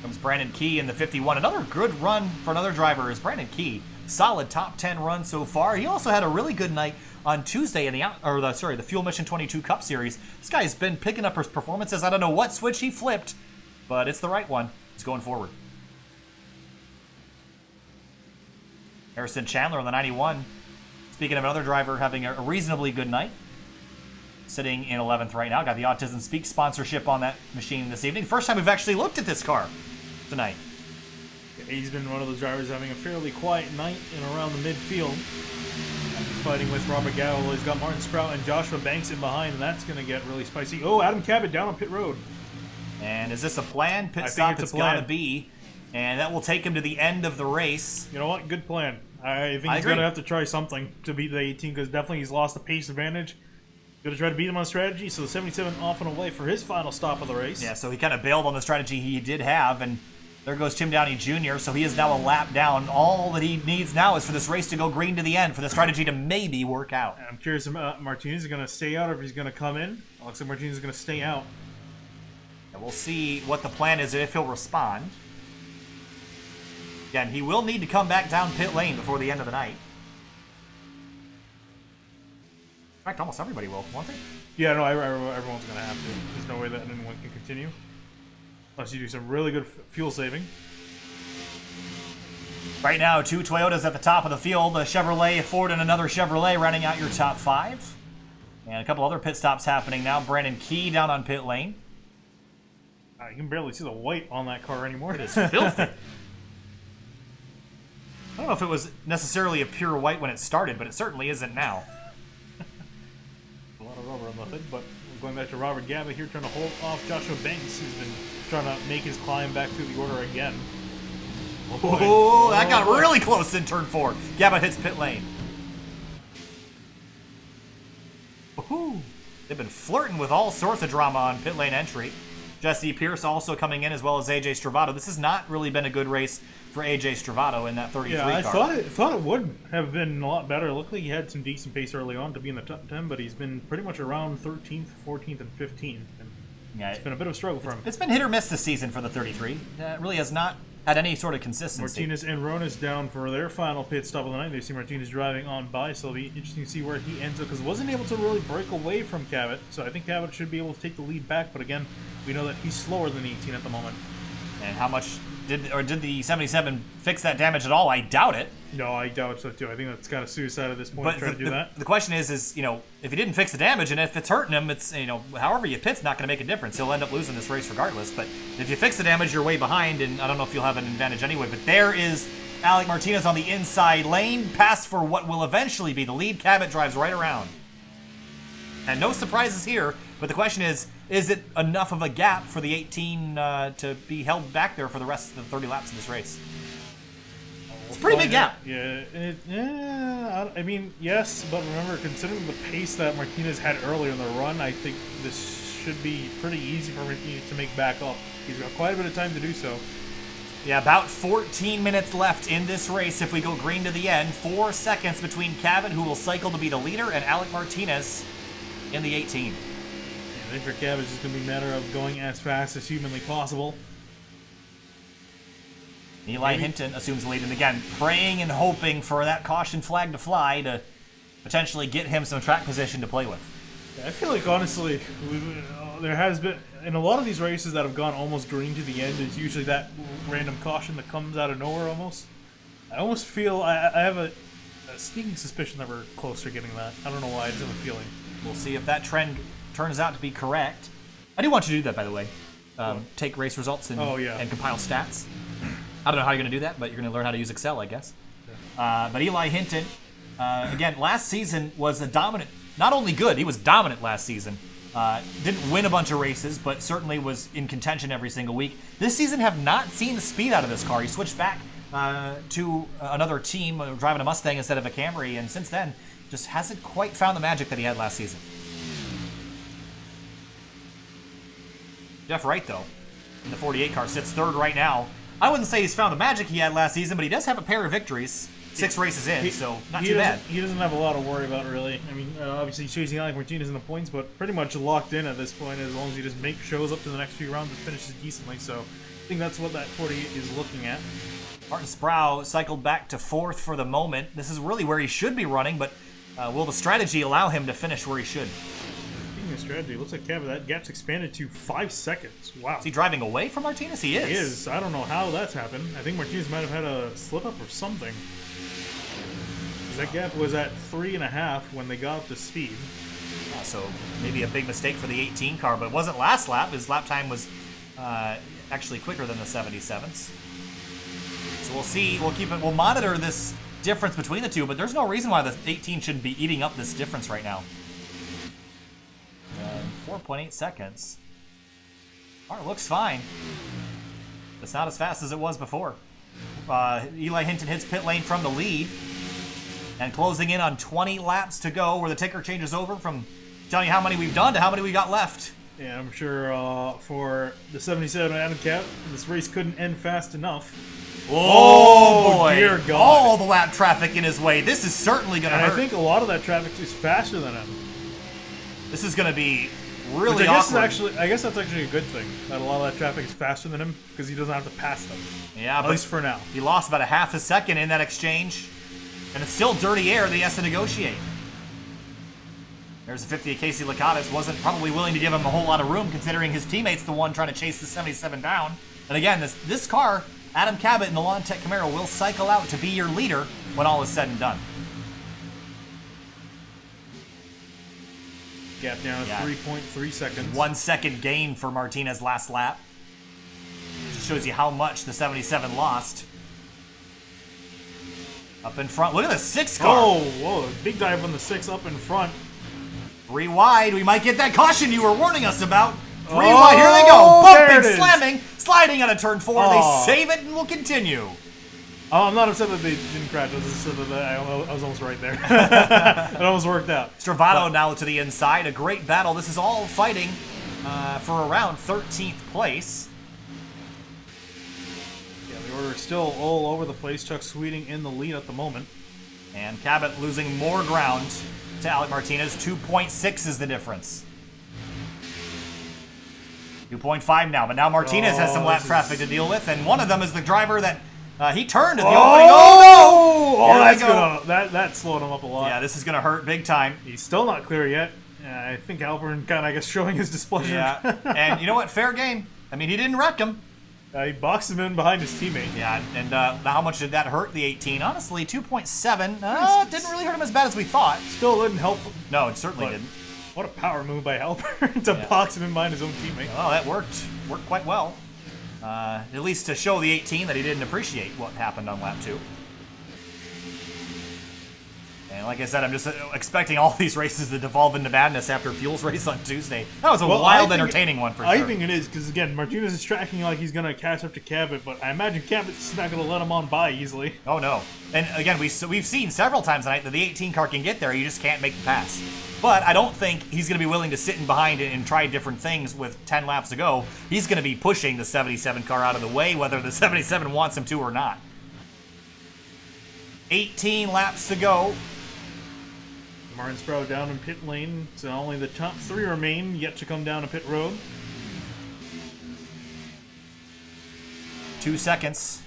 Comes Brandon Key in the 51. Another good run for another driver is Brandon Key. Solid top 10 run so far. He also had a really good night on Tuesday in the Fuel Mission 22 Cup Series. This guy's been picking up his performances. I don't know what switch he flipped, but it's the right one. He's going forward. Harrison Chandler on the 91. Speaking of another driver having a reasonably good night. Sitting in 11th right now. Got the Autism Speak sponsorship on that machine this evening. First time we've actually looked at this car tonight. He's been one of those drivers having a fairly quiet night in around the midfield. He's fighting with Robert Gowell. He's got Martin Sprout and Joshua Banks in behind, and that's going to get really spicy. Oh, Adam Cabot down on pit road. And is this a plan? Pit stop it's got to be. And that will take him to the end of the race. You know what? Good plan. I think he's going to have to try something to beat the 18 because definitely he's lost the pace advantage. Going to try to beat him on strategy, so the 77 off and away for his final stop of the race. Yeah, so he kind of bailed on the strategy he did have, and there goes Tim Downey Jr., so he is now a lap down. All that he needs now is for this race to go green to the end, for the strategy to maybe work out. I'm curious if Martinez is going to stay out or if he's going to come in. Looks like Martinez is going to stay out. And we'll see what the plan is and if he'll respond. Again, he will need to come back down pit lane before the end of the night. In fact, almost everybody will, won't they? Yeah, no, everyone's going to have to. There's no way that anyone can continue. Unless you do some really good fuel saving. Right now, 2 Toyotas at the top of the field, a Chevrolet, a Ford, and another Chevrolet rounding out your top 5. And a couple other pit stops happening now. Brandon Key down on pit lane. You can barely see the white on that car anymore. It is filthy. I don't know if it was necessarily a pure white when it started, but it certainly isn't now. A lot of rubber on the hood, but going back to Robert Gaba here, trying to hold off Joshua Banks, who's been trying to make his climb back through the order again. Oh, that got really close in turn 4. Gaba hits pit lane. Ooh, they've been flirting with all sorts of drama on pit lane entry. Jesse Pierce also coming in, as well as AJ Stravato. This has not really been a good race for AJ Stravato in that 33 car. Yeah, I thought it would have been a lot better. It looked like he had some decent pace early on to be in the top 10, but he's been pretty much around 13th, 14th, and 15th. And yeah, it's been a bit of a struggle for him. It's been hit or miss this season for the 33. It really has not had any sort of consistency. Martinez and Ronas down for their final pit stop of the night. They see Martinez driving on by, so it'll be interesting to see where he ends up, because wasn't able to really break away from Cabot. So I think Cabot should be able to take the lead back, but again, we know that he's slower than 18 at the moment. And how much did the 77 fix that damage at all? I doubt it. No, I doubt so too. I think that's kind of suicide at this point to try to do that. The question is, you know, if he didn't fix the damage, and if it's hurting him, it's, you know, however you pit's not going to make a difference. He'll end up losing this race regardless. But if you fix the damage, you're way behind, and I don't know if you'll have an advantage anyway. But there is Alec Martinez on the inside lane, passed for what will eventually be the lead. Cabot drives right around. And no surprises here, but the question is it enough of a gap for the 18 to be held back there for the rest of the 30 laps of this race? It's a pretty big gap. Yeah, I mean, yes, but remember, considering the pace that Martinez had earlier in the run, I think this should be pretty easy for Martinez to make back up. He's got quite a bit of time to do so. Yeah, about 14 minutes left in this race if we go green to the end. 4 seconds between Cabot, who will cycle to be the leader, and Alec Martinez in the 18. Yeah, I think for Cabot, it's just going to be a matter of going as fast as humanly possible. Eli Hinton assumes the lead, and again, praying and hoping for that caution flag to fly to potentially get him some track position to play with. Yeah, I feel like, honestly, there has been, in a lot of these races that have gone almost green to the end, is usually that random caution that comes out of nowhere almost. I almost feel, I have a sneaking suspicion that we're closer to getting that. I don't know why, I just have a feeling. We'll see if that trend turns out to be correct. I do want you to do that, by the way. Take race results and compile stats. I don't know how you're going to do that, but you're going to learn how to use Excel, I guess. But Eli Hinton, again, last season was a dominant, not only good, he was dominant last season. Didn't win a bunch of races, but certainly was in contention every single week. This season have not seen the speed out of this car. He switched back to another team, driving a Mustang instead of a Camry, and since then, just hasn't quite found the magic that he had last season. Jeff Wright, though, in the 48 car, sits third right now. I wouldn't say he's found the magic he had last season, but he does have a pair of victories, 6 races in, so not too bad. He doesn't have a lot to worry about, really. I mean, obviously he's chasing Alec Martinez in the points, but pretty much locked in at this point as long as he just shows up to the next few rounds and finishes decently. So I think that's what that 48 is looking at. Martin Sproul cycled back to 4th for the moment. This is really where he should be running, but will the strategy allow him to finish where he should? Speaking of strategy, it looks like Kevin, that gap's expanded to 5 seconds. Wow. Is he driving away from Martinez? He is. He is. I don't know how that's happened. I think Martinez might have had a slip-up or something. That gap was at 3.5 when they got up to speed. So maybe a big mistake for the 18 car, but it wasn't last lap. His lap time was actually quicker than the 77s. So we'll see. We'll monitor this difference between the two, but there's no reason why the 18 shouldn't be eating up this difference right now. 4.8 seconds. Car looks fine. It's not as fast as it was before. Eli Hinton hits pit lane from the lead. And closing in on 20 laps to go, where the ticker changes over from telling you how many we've done to how many we got left. Yeah, I'm sure for the 77 Adam Cap, this race couldn't end fast enough. Oh boy! Dear God. All the lap traffic in his way. This is certainly going to hurt. I think a lot of that traffic is faster than him. This is going to be really Which awkward. I guess that's actually a good thing, that a lot of that traffic is faster than him, because he doesn't have to pass them. Yeah, at least for now. He lost about a half a second in that exchange. And it's still dirty air that he has to negotiate. There's a 50 of Casey Lakatos. Wasn't probably willing to give him a whole lot of room, considering his teammate's the one trying to chase the 77 down. And again, this car Adam Cabot in the Lawn Tech Camaro will cycle out to be your leader when all is said and done. Gap down to 3.3 seconds. 1 second gain for Martinez last lap. Just shows you how much the 77 lost. Up in front. Look at the 6 car. Oh, whoa. Big dive on the 6 up in front. 3 wide. We might get that caution you were warning us about. 3 wide. Here they go. Bumping, slamming, sliding out of turn 4. They save it and will continue. Oh, I'm not upset that they didn't crash. I was upset that I was almost right there. It almost worked out. Stravado now to the inside. A great battle. This is all fighting for around 13th place. Yeah, the order is still all over the place. Chuck Sweeting in the lead at the moment. And Cabot losing more ground to Alec Martinez. 2.6 is the difference. 2.5 now, but now Martinez has some lap traffic to deal with, and one of them is the driver that he turned at the opening. Oh no! Oh, that slowed him up a lot. Yeah, this is gonna hurt big time. He's still not clear yet. I think Alpern kind of, I guess, showing his displeasure. Yeah, and you know what? Fair game. I mean, he didn't wreck him. He boxed him in behind his teammate. Yeah, and how much did that hurt the 18? Honestly, 2.7 didn't really hurt him as bad as we thought. Still didn't help him. No, it certainly didn't. What a power move by Alpern to box him in behind his own teammate. Well, that worked quite well. At least to show the 18 that he didn't appreciate what happened on lap 2. And like I said, I'm just expecting all these races to devolve into madness after Fuel's race on Tuesday. That was a wild, entertaining one for sure. I think it is, because again, Martinez is tracking like he's going to catch up to Cabot, but I imagine Cabot's not going to let him on by easily. Oh, no. And again, we've seen several times tonight that the 18 car can get there, you just can't make the pass. But I don't think he's going to be willing to sit in behind it and try different things with 10 laps to go. He's going to be pushing the 77 car out of the way, whether the 77 wants him to or not. 18 laps to go. Martin Sproul down in pit lane, so only the top 3 remain yet to come down to pit road. 2 seconds.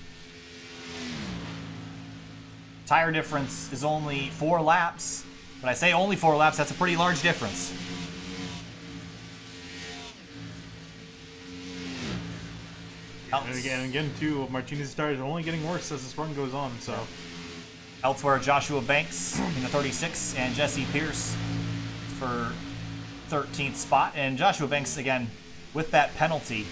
Tire difference is only 4 laps. When I say only 4 laps, that's a pretty large difference. And again, too, Martinez's tires are only getting worse as this run goes on, so... Elsewhere, Joshua Banks in the 36 and Jesse Pierce for 13th spot. And Joshua Banks, again, with that penalty,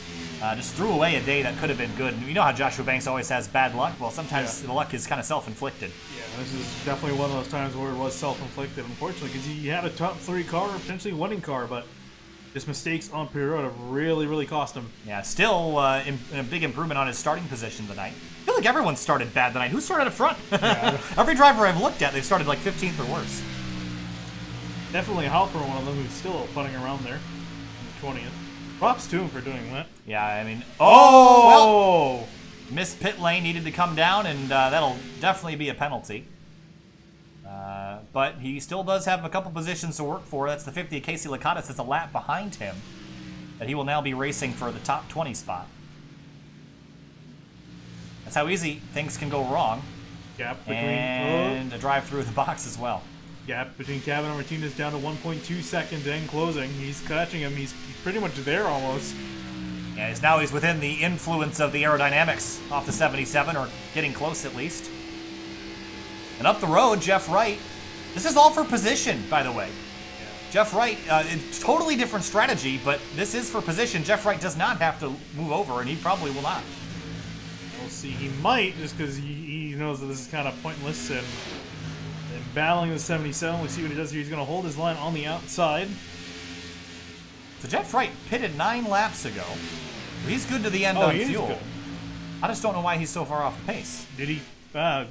just threw away a day that could have been good. And you know how Joshua Banks always has bad luck? Well, sometimes the luck is kind of self-inflicted. Yeah, this is definitely one of those times where it was self-inflicted, unfortunately, because he had a top 3 car, potentially winning car, but his mistakes on pit road have really, really cost him. Yeah, still a big improvement on his starting position tonight. I feel like everyone started bad tonight. Who started up front? Yeah. Every driver I've looked at, they've started like 15th or worse. Definitely Halper, one of them who's still putting around there in the 20th. Props to him for doing that. Yeah, I mean... well, missed pit lane, needed to come down, and that'll definitely be a penalty. But he still does have a couple positions to work for. That's the 50 of Casey Lakatos. That's a lap behind him. That he will now be racing for the top 20 spot. That's how easy things can go wrong. Gap between... And a drive through the box as well. Gap between Cabot and Martinez down to 1.2 seconds and closing. He's catching him. He's pretty much there almost. Yeah, he's within the influence of the aerodynamics off the 77, or getting close at least. And up the road, Jeff Wright. This is all for position, by the way. Yeah. Jeff Wright, it's totally different strategy, but this is for position. Jeff Wright does not have to move over, and he probably will not. We'll see. He might, just because he knows that this is kind of pointless, and battling the 77. We'll see what he does here. He's going to hold his line on the outside. So Jeff Wright pitted 9 laps ago. He's good to the end on fuel. Good. I just don't know why he's so far off the pace. Did he...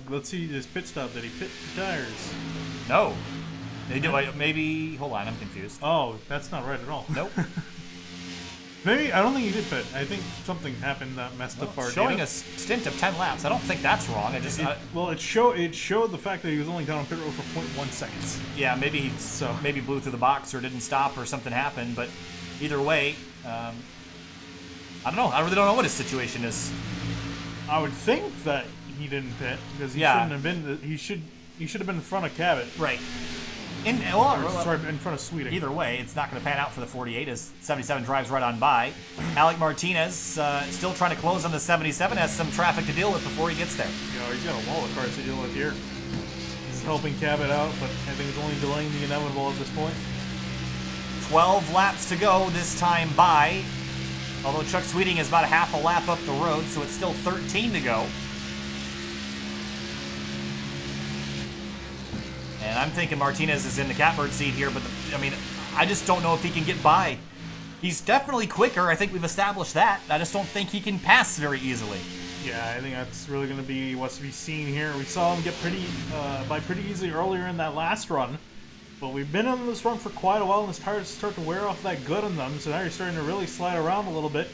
let's see his pit stop. Did he pit the tires? No. Maybe... Hold on, I'm confused. Oh, that's not right at all. Nope. Maybe... I don't think he did pit. I think something happened that messed up our showing data. a stint of 10 laps. I don't think that's wrong. It showed the fact that he was only down on pit road for 0.1 seconds. Yeah, maybe he maybe blew through the box or didn't stop or something happened. But either way, I don't know. I really don't know what his situation is. I would think that he didn't pit because he shouldn't have been. He should have been in front of Cabot. Right. Sorry, in front of Sweeting. Either way, it's not going to pan out for the 48 as 77 drives right on by. Alec Martinez still trying to close on the 77, has some traffic to deal with before he gets there. You know, he's got a wall of cars to deal with here. He's helping Cabot out, but I think it's only delaying the inevitable at this point. 12 laps to go this time by, although Chuck Sweeting is about a half a lap up the road, so it's still 13 to go. And I'm thinking Martinez is in the catbird seat here, but I just don't know if he can get by. He's definitely quicker. I think we've established that. I just don't think he can pass very easily. Yeah, I think that's really going to be what's to be seen here. We saw him get by pretty easily earlier in that last run, but we've been on this run for quite a while, and his tires start to wear off that good on them. So now you're starting to really slide around a little bit,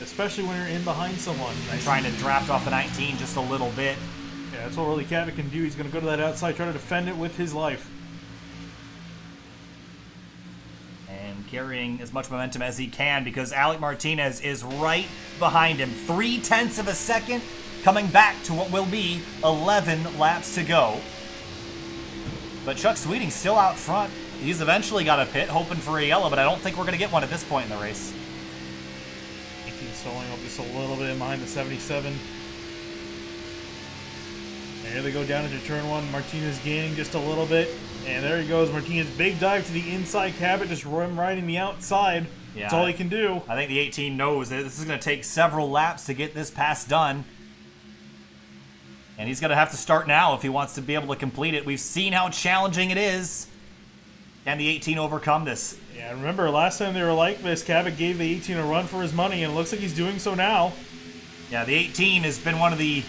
especially when you're in behind someone. Trying to draft off the 19 just a little bit. Yeah, that's what really Cabot can do. He's going to go to that outside, try to defend it with his life. And carrying as much momentum as he can because Alec Martinez is right behind him. 0.3 of a second, coming back to what will be 11 laps to go. But Chuck Sweeting's still out front. He's eventually got a pit, hoping for a yellow, but I don't think we're going to get one at this point in the race. 18 stalling up just a little bit behind the 77. And here they go down into turn one. Martinez gaining just a little bit. And there he goes. Martinez, big dive to the inside. Cabot just riding the outside. Yeah, that's all he can do. I think the 18 knows that this is going to take several laps to get this pass done. And he's going to have to start now if he wants to be able to complete it. We've seen how challenging it is. Can the 18 overcome this? Yeah, remember last time they were like this, Cabot gave the 18 a run for his money, and it looks like he's doing so now. Yeah, the 18 has been one of the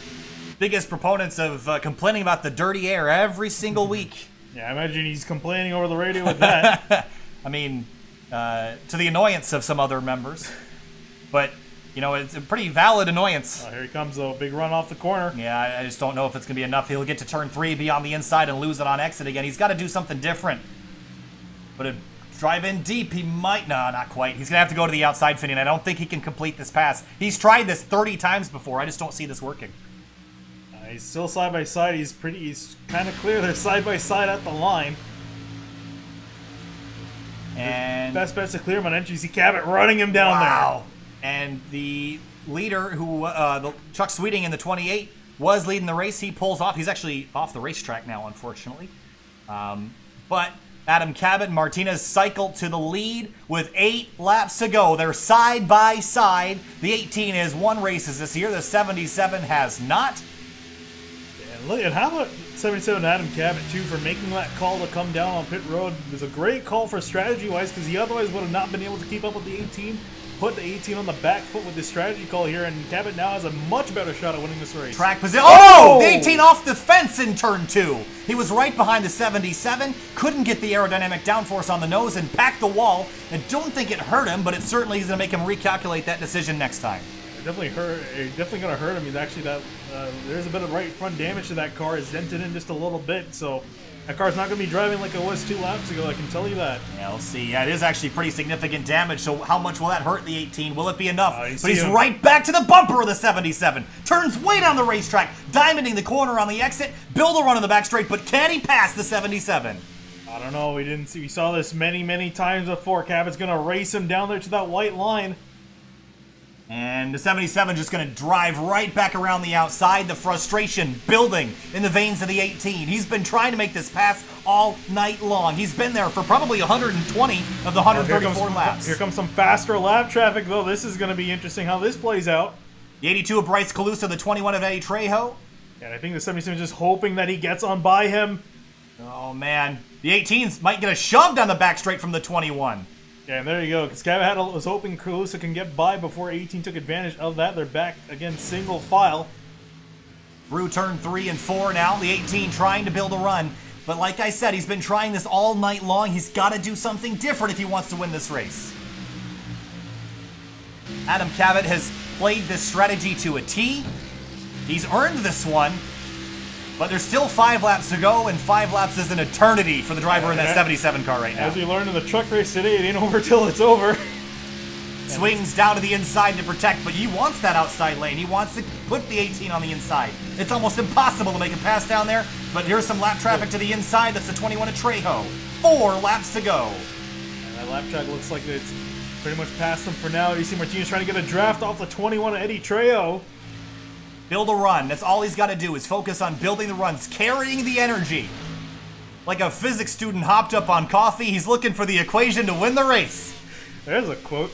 biggest proponents of complaining about the dirty air every single week. Yeah, I imagine he's complaining over the radio with that. I mean, to the annoyance of some other members. But, you know, it's a pretty valid annoyance. Oh, here he comes, though. Big run off the corner. Yeah, I just don't know if it's going to be enough. He'll get to turn 3, be on the inside, and lose it on exit again. He's got to do something different. But a drive in deep, he might... No, not quite. He's going to have to go to the outside finish. I don't think he can complete this pass. He's tried this 30 times before. I just don't see this working. He's still side by side. He's kind of clear. They're side by side at the line. And best bet's to clear him on entry. See Cabot running him down there. And the leader, who Chuck Sweeting in the 28, was leading the race. He pulls off. He's actually off the racetrack now, unfortunately. But Adam Cabot and Martinez cycled to the lead with 8 laps to go. They're side by side. The 18 has won races this year. The 77 has not. Look at how about 77 Adam Cabot, too, for making that call to come down on pit road. It was a great call for strategy-wise because he otherwise would have not been able to keep up with the 18. Put the 18 on the back foot with this strategy call here, and Cabot now has a much better shot at winning this race. Track position. Oh! The 18 off the fence in turn 2. He was right behind the 77, couldn't get the aerodynamic downforce on the nose, and packed the wall. I don't think it hurt him, but it certainly is going to make him recalculate that decision next time. Definitely going to hurt him. He's actually there's a bit of right front damage to that car. It's dented in just a little bit, so that car's not going to be driving like it was 2 laps ago. I can tell you that. Yeah, we'll see. Yeah, it is actually pretty significant damage. So how much will that hurt the 18? Will it be enough? But he's right back to the bumper of the 77. Turns way down the racetrack, diamonding the corner on the exit. Build a run in the back straight, but can he pass the 77? I don't know. We saw this many times before. Cabot's going to race him down there to that white line. And the 77 just going to drive right back around the outside. The frustration building in the veins of the 18. He's been trying to make this pass all night long. He's been there for probably 120 of the 134 laps. Here comes some faster lap traffic, though. This is going to be interesting how this plays out. The 82 of Bryce Calusa, the 21 of Eddie Trejo. And I think the 77 is just hoping that he gets on by him. Oh, man. The 18s might get a shove down the back straight from the 21. Yeah, and there you go. Because Cabot was hoping Calusa can get by before 18 took advantage of that. They're back again, single file. Through turn 3 and 4 now. The 18 trying to build a run. But like I said, he's been trying this all night long. He's got to do something different if he wants to win this race. Adam Cabot has played this strategy to a T. He's earned this one. But there's still 5 laps to go, and 5 laps is an eternity for the driver in that 77 car right now. As we learned in the truck race today, it ain't over till it's over. Swings down to the inside to protect, but he wants that outside lane. He wants to put the 18 on the inside. It's almost impossible to make a pass down there. but here's some lap traffic to the inside. That's the 21 of Trejo. 4 laps to go. And that lap track looks like it's pretty much past them for now. You see Martinez trying to get a draft off the 21 of Eddie Trejo. Build a run. That's all he's got to do is focus on building the runs, carrying the energy. Like a physics student hopped up on coffee, he's looking for the equation to win the race. There's a quote.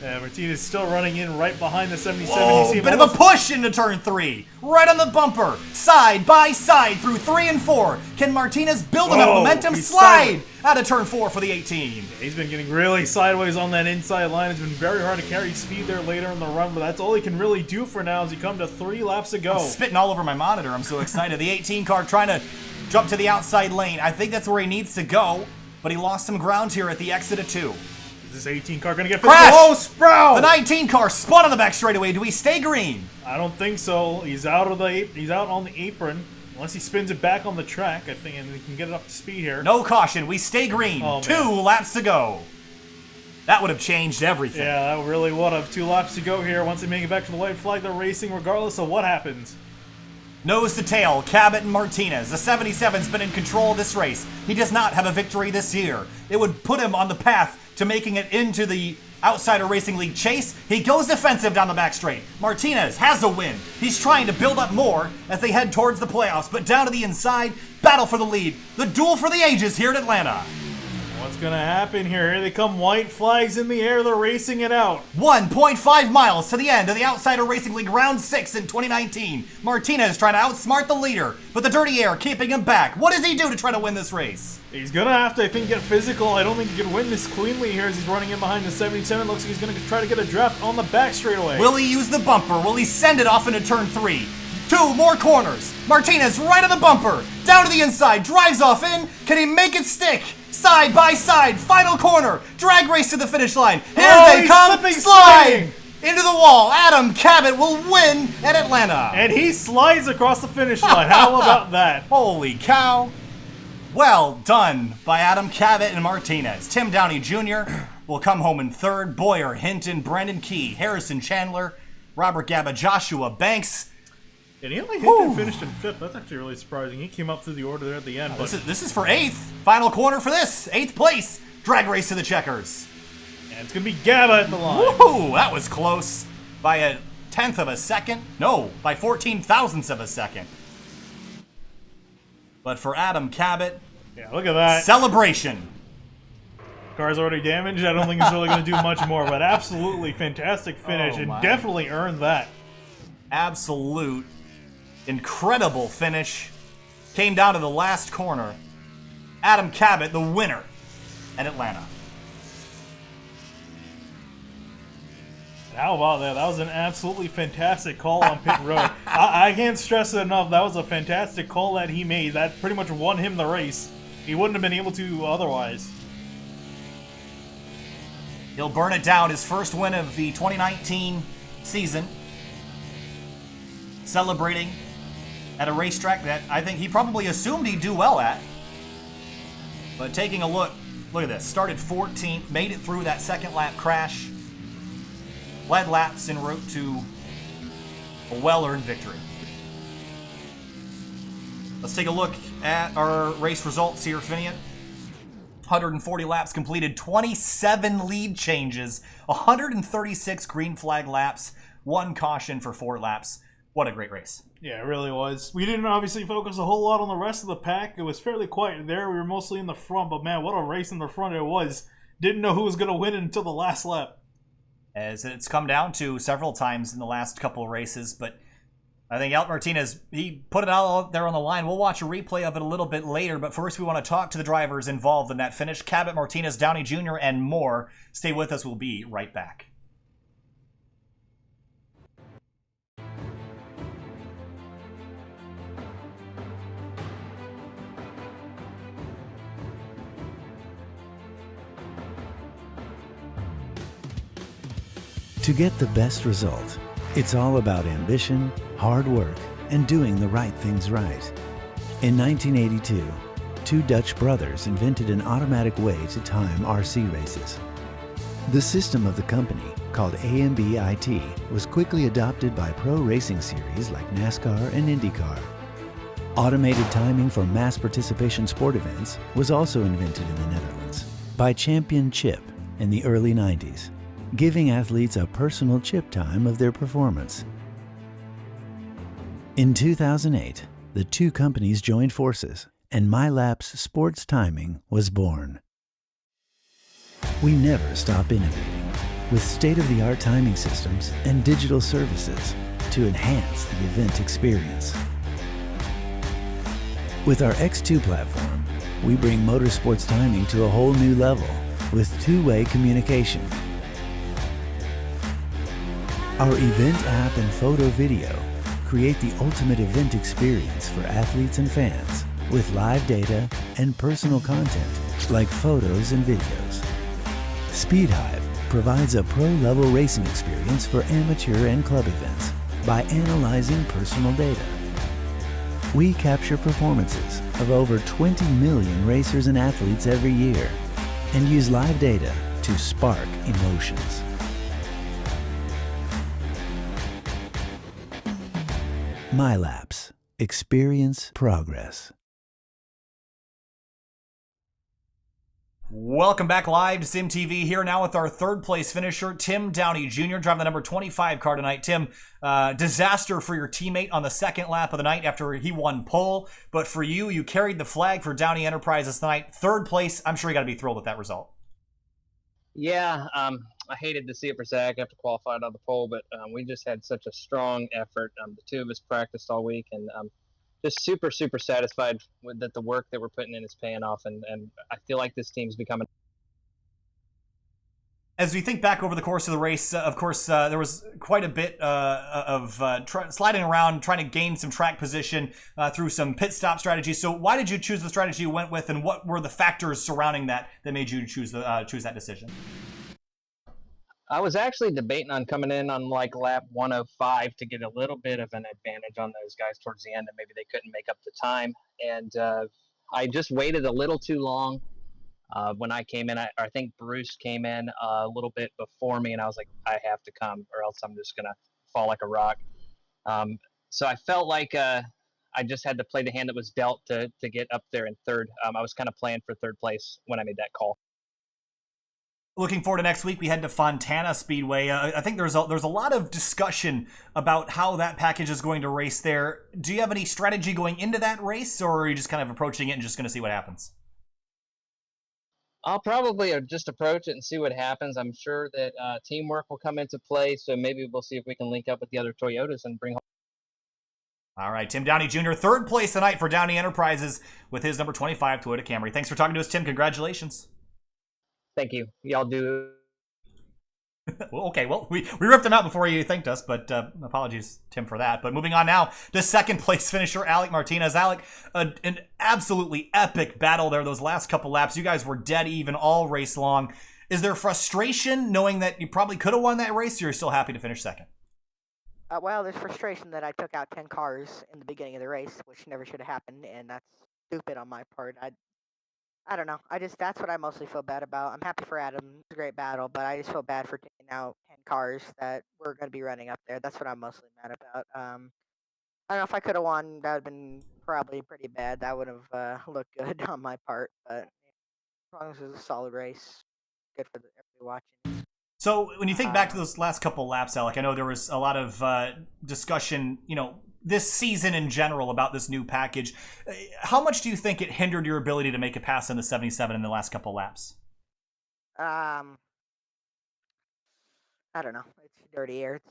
Yeah, Martinez still running in right behind the 77. Whoa, You see him bit of a push into turn 3. Right on the bumper. Side by side through 3 and 4. Can Martinez build enough momentum? Slide out of turn 4 for the 18. He's been getting really sideways on that inside line. It's been very hard to carry speed there later in the run, but that's all he can really do for now as he comes to 3 laps to go. I'm spitting all over my monitor. I'm so excited. The 18 car trying to jump to the outside lane. I think that's where he needs to go, but he lost some ground here at the exit of 2. Is this 18 car going to get Crash! Oh, Sprout! The 19 car spun on the back straightaway. Do we stay green? I don't think so. He's out on the apron. Unless he spins it back on the track, I think, and he can get it up to speed here. No caution. We stay green. Oh, 2 laps to go. That would have changed everything. Yeah, that really would have. 2 laps to go here. Once they make it back to the white flag, they're racing regardless of what happens. Nose to tail, Cabot and Martinez. The 77's been in control of this race. He does not have a victory this year. It would put him on the path to making it into the Outsider Racing League chase. He goes defensive down the back straight. Martinez has a win. He's trying to build up more as they head towards the playoffs, but down to the inside, battle for the lead. The duel for the ages here at Atlanta. What's going to happen here? Here they come, white flags in the air. They're racing it out. 1.5 miles to the end of the Outsider Racing League Round 6 in 2019. Martinez trying to outsmart the leader, but the dirty air keeping him back. What does he do to try to win this race? He's going to have to, I think, get physical. I don't think he can win this cleanly here as he's running in behind the 77. Looks like he's going to try to get a draft on the back straightaway. Will he use the bumper? Will he send it off into turn 3? 2 more corners. Martinez right on the bumper. Down to the inside. Drives off in. Can he make it stick? Side by side. Final corner. Drag race to the finish line. Here they come. Sliding into the wall. Adam Cabot will win at Atlanta. And he slides across the finish line. How about that? Holy cow. Well done by Adam Cabot and Martinez. Tim Downey Jr. will come home in 3rd. Boyer, Hinton, Brendan Key, Harrison Chandler, Robert Gaba, Joshua Banks. And he only hit and finished in 5th. That's actually really surprising. He came up through the order there at the end. But this is for 8th. Final corner for this. 8th place. Drag race to the checkers. And it's going to be Gaba at the line. Woohoo! That was close. By a 10th of a second. No, by 14 thousandths of a second. But for Adam Cabot, yeah, look at that. Celebration. Car's already damaged. I don't think he's really going to do much more, but absolutely fantastic finish and definitely earned that. Absolute incredible finish. Came down to the last corner. Adam Cabot, the winner at Atlanta. How about that? That was an absolutely fantastic call on pit road. I can't stress it enough. That was a fantastic call that he made. That pretty much won him the race. He wouldn't have been able to otherwise. He'll burn it down. His first win of the 2019 season. Celebrating at a racetrack that I think he probably assumed he'd do well at. But taking a look at this. Started 14th, made it through that second lap crash. Led laps en route to a well-earned victory. Let's take a look at our race results here, Finian. 140 laps completed, 27 lead changes, 136 green flag laps, 1 caution for 4 laps. What a great race. Yeah, it really was. We didn't obviously focus a whole lot on the rest of the pack. It was fairly quiet there. We were mostly in the front, but man, what a race in the front it was. Didn't know who was going to win until the last lap. As it's come down to several times in the last couple of races, but I think Albert Martinez, he put it out there on the line. We'll watch a replay of it a little bit later, but first we want to talk to the drivers involved in that finish. Cabot, Martinez, Downey Jr., and more. Stay with us. We'll be right back. To get the best result, it's all about ambition, hard work, and doing the right things right. In 1982, 2 Dutch brothers invented an automatic way to time RC races. The system of the company, called AMBIT, was quickly adopted by pro racing series like NASCAR and IndyCar. Automated timing for mass participation sport events was also invented in the Netherlands by Champion Chip in the early 90s, giving athletes a personal chip time of their performance. In 2008, the two companies joined forces and MyLap's sports timing was born. We never stop innovating with state-of-the-art timing systems and digital services to enhance the event experience. With our X2 platform, we bring motorsports timing to a whole new level with two-way communication. Our event app and photo video create the ultimate event experience for athletes and fans with live data and personal content like photos and videos. SpeedHive provides a pro-level racing experience for amateur and club events by analyzing personal data. We capture performances of over 20 million racers and athletes every year and use live data to spark emotions. MyLap's. Experience progress. Welcome back live to Sim TV here now with our third place finisher, Tim Downey Jr., driving the number 25 car tonight. Tim, disaster for your teammate on the second lap of the night after he won pole, but for you, you carried the flag for Downey Enterprises tonight. Third place, I'm sure you got to be thrilled with that result. Yeah, I hated to see it for Zach after qualifying on the pole, but we just had such a strong effort. The two of us practiced all week, and just super, super satisfied with that the work that we're putting in is paying off, and I feel like this team's becoming. As we think back over the course of the race, of course, there was quite a bit of sliding around, trying to gain some track position through some pit stop strategies. So why did you choose the strategy you went with, and what were the factors surrounding that made you choose that decision? I was actually debating on coming in on like lap 105 to get a little bit of an advantage on those guys towards the end, and maybe they couldn't make up the time. And I just waited a little too long. When I came in, I think Bruce came in a little bit before me, and I was like, I have to come, or else I'm just gonna fall like a rock. So I felt like I just had to play the hand that was dealt to get up there in third. I was kind of playing for third place when I made that call. Looking forward to next week, we head to Fontana Speedway. I think there's a lot of discussion about how that package is going to race there. Do you have any strategy going into that race, or are you just kind of approaching it and just going to see what happens? I'll probably just approach it and see what happens. I'm sure that teamwork will come into play, so maybe we'll see if we can link up with the other Toyotas and bring home. All right, Tim Downey Jr., third place tonight for Downey Enterprises with his number 25 Toyota Camry. Thanks for talking to us, Tim. Congratulations. Thank you. Y'all do. Well, okay, well, we ripped him out before he thanked us, but apologies, Tim, for that. But moving on now to second place finisher, Alec Martinez. Alec, an absolutely epic battle there those last couple laps. You guys were dead even all race long. Is there frustration knowing that you probably could have won that race, or you're still happy to finish second? Well, there's frustration that I took out 10 cars in the beginning of the race, which never should have happened, and that's stupid on my part. I don't know. That's what I mostly feel bad about. I'm happy for Adam. It's a great battle, but I just feel bad for taking out 10 cars that were going to be running up there. That's what I'm mostly mad about. I don't know if I could have won. That would have been probably pretty bad. That would have looked good on my part, but as long as it was a solid race, good for everybody watching. So when you think back to those last couple laps, Alec, I know there was a lot of discussion, this season in general about this new package. How much do you think it hindered your ability to make a pass in the 77 in the last couple laps? I don't know. It's dirty air.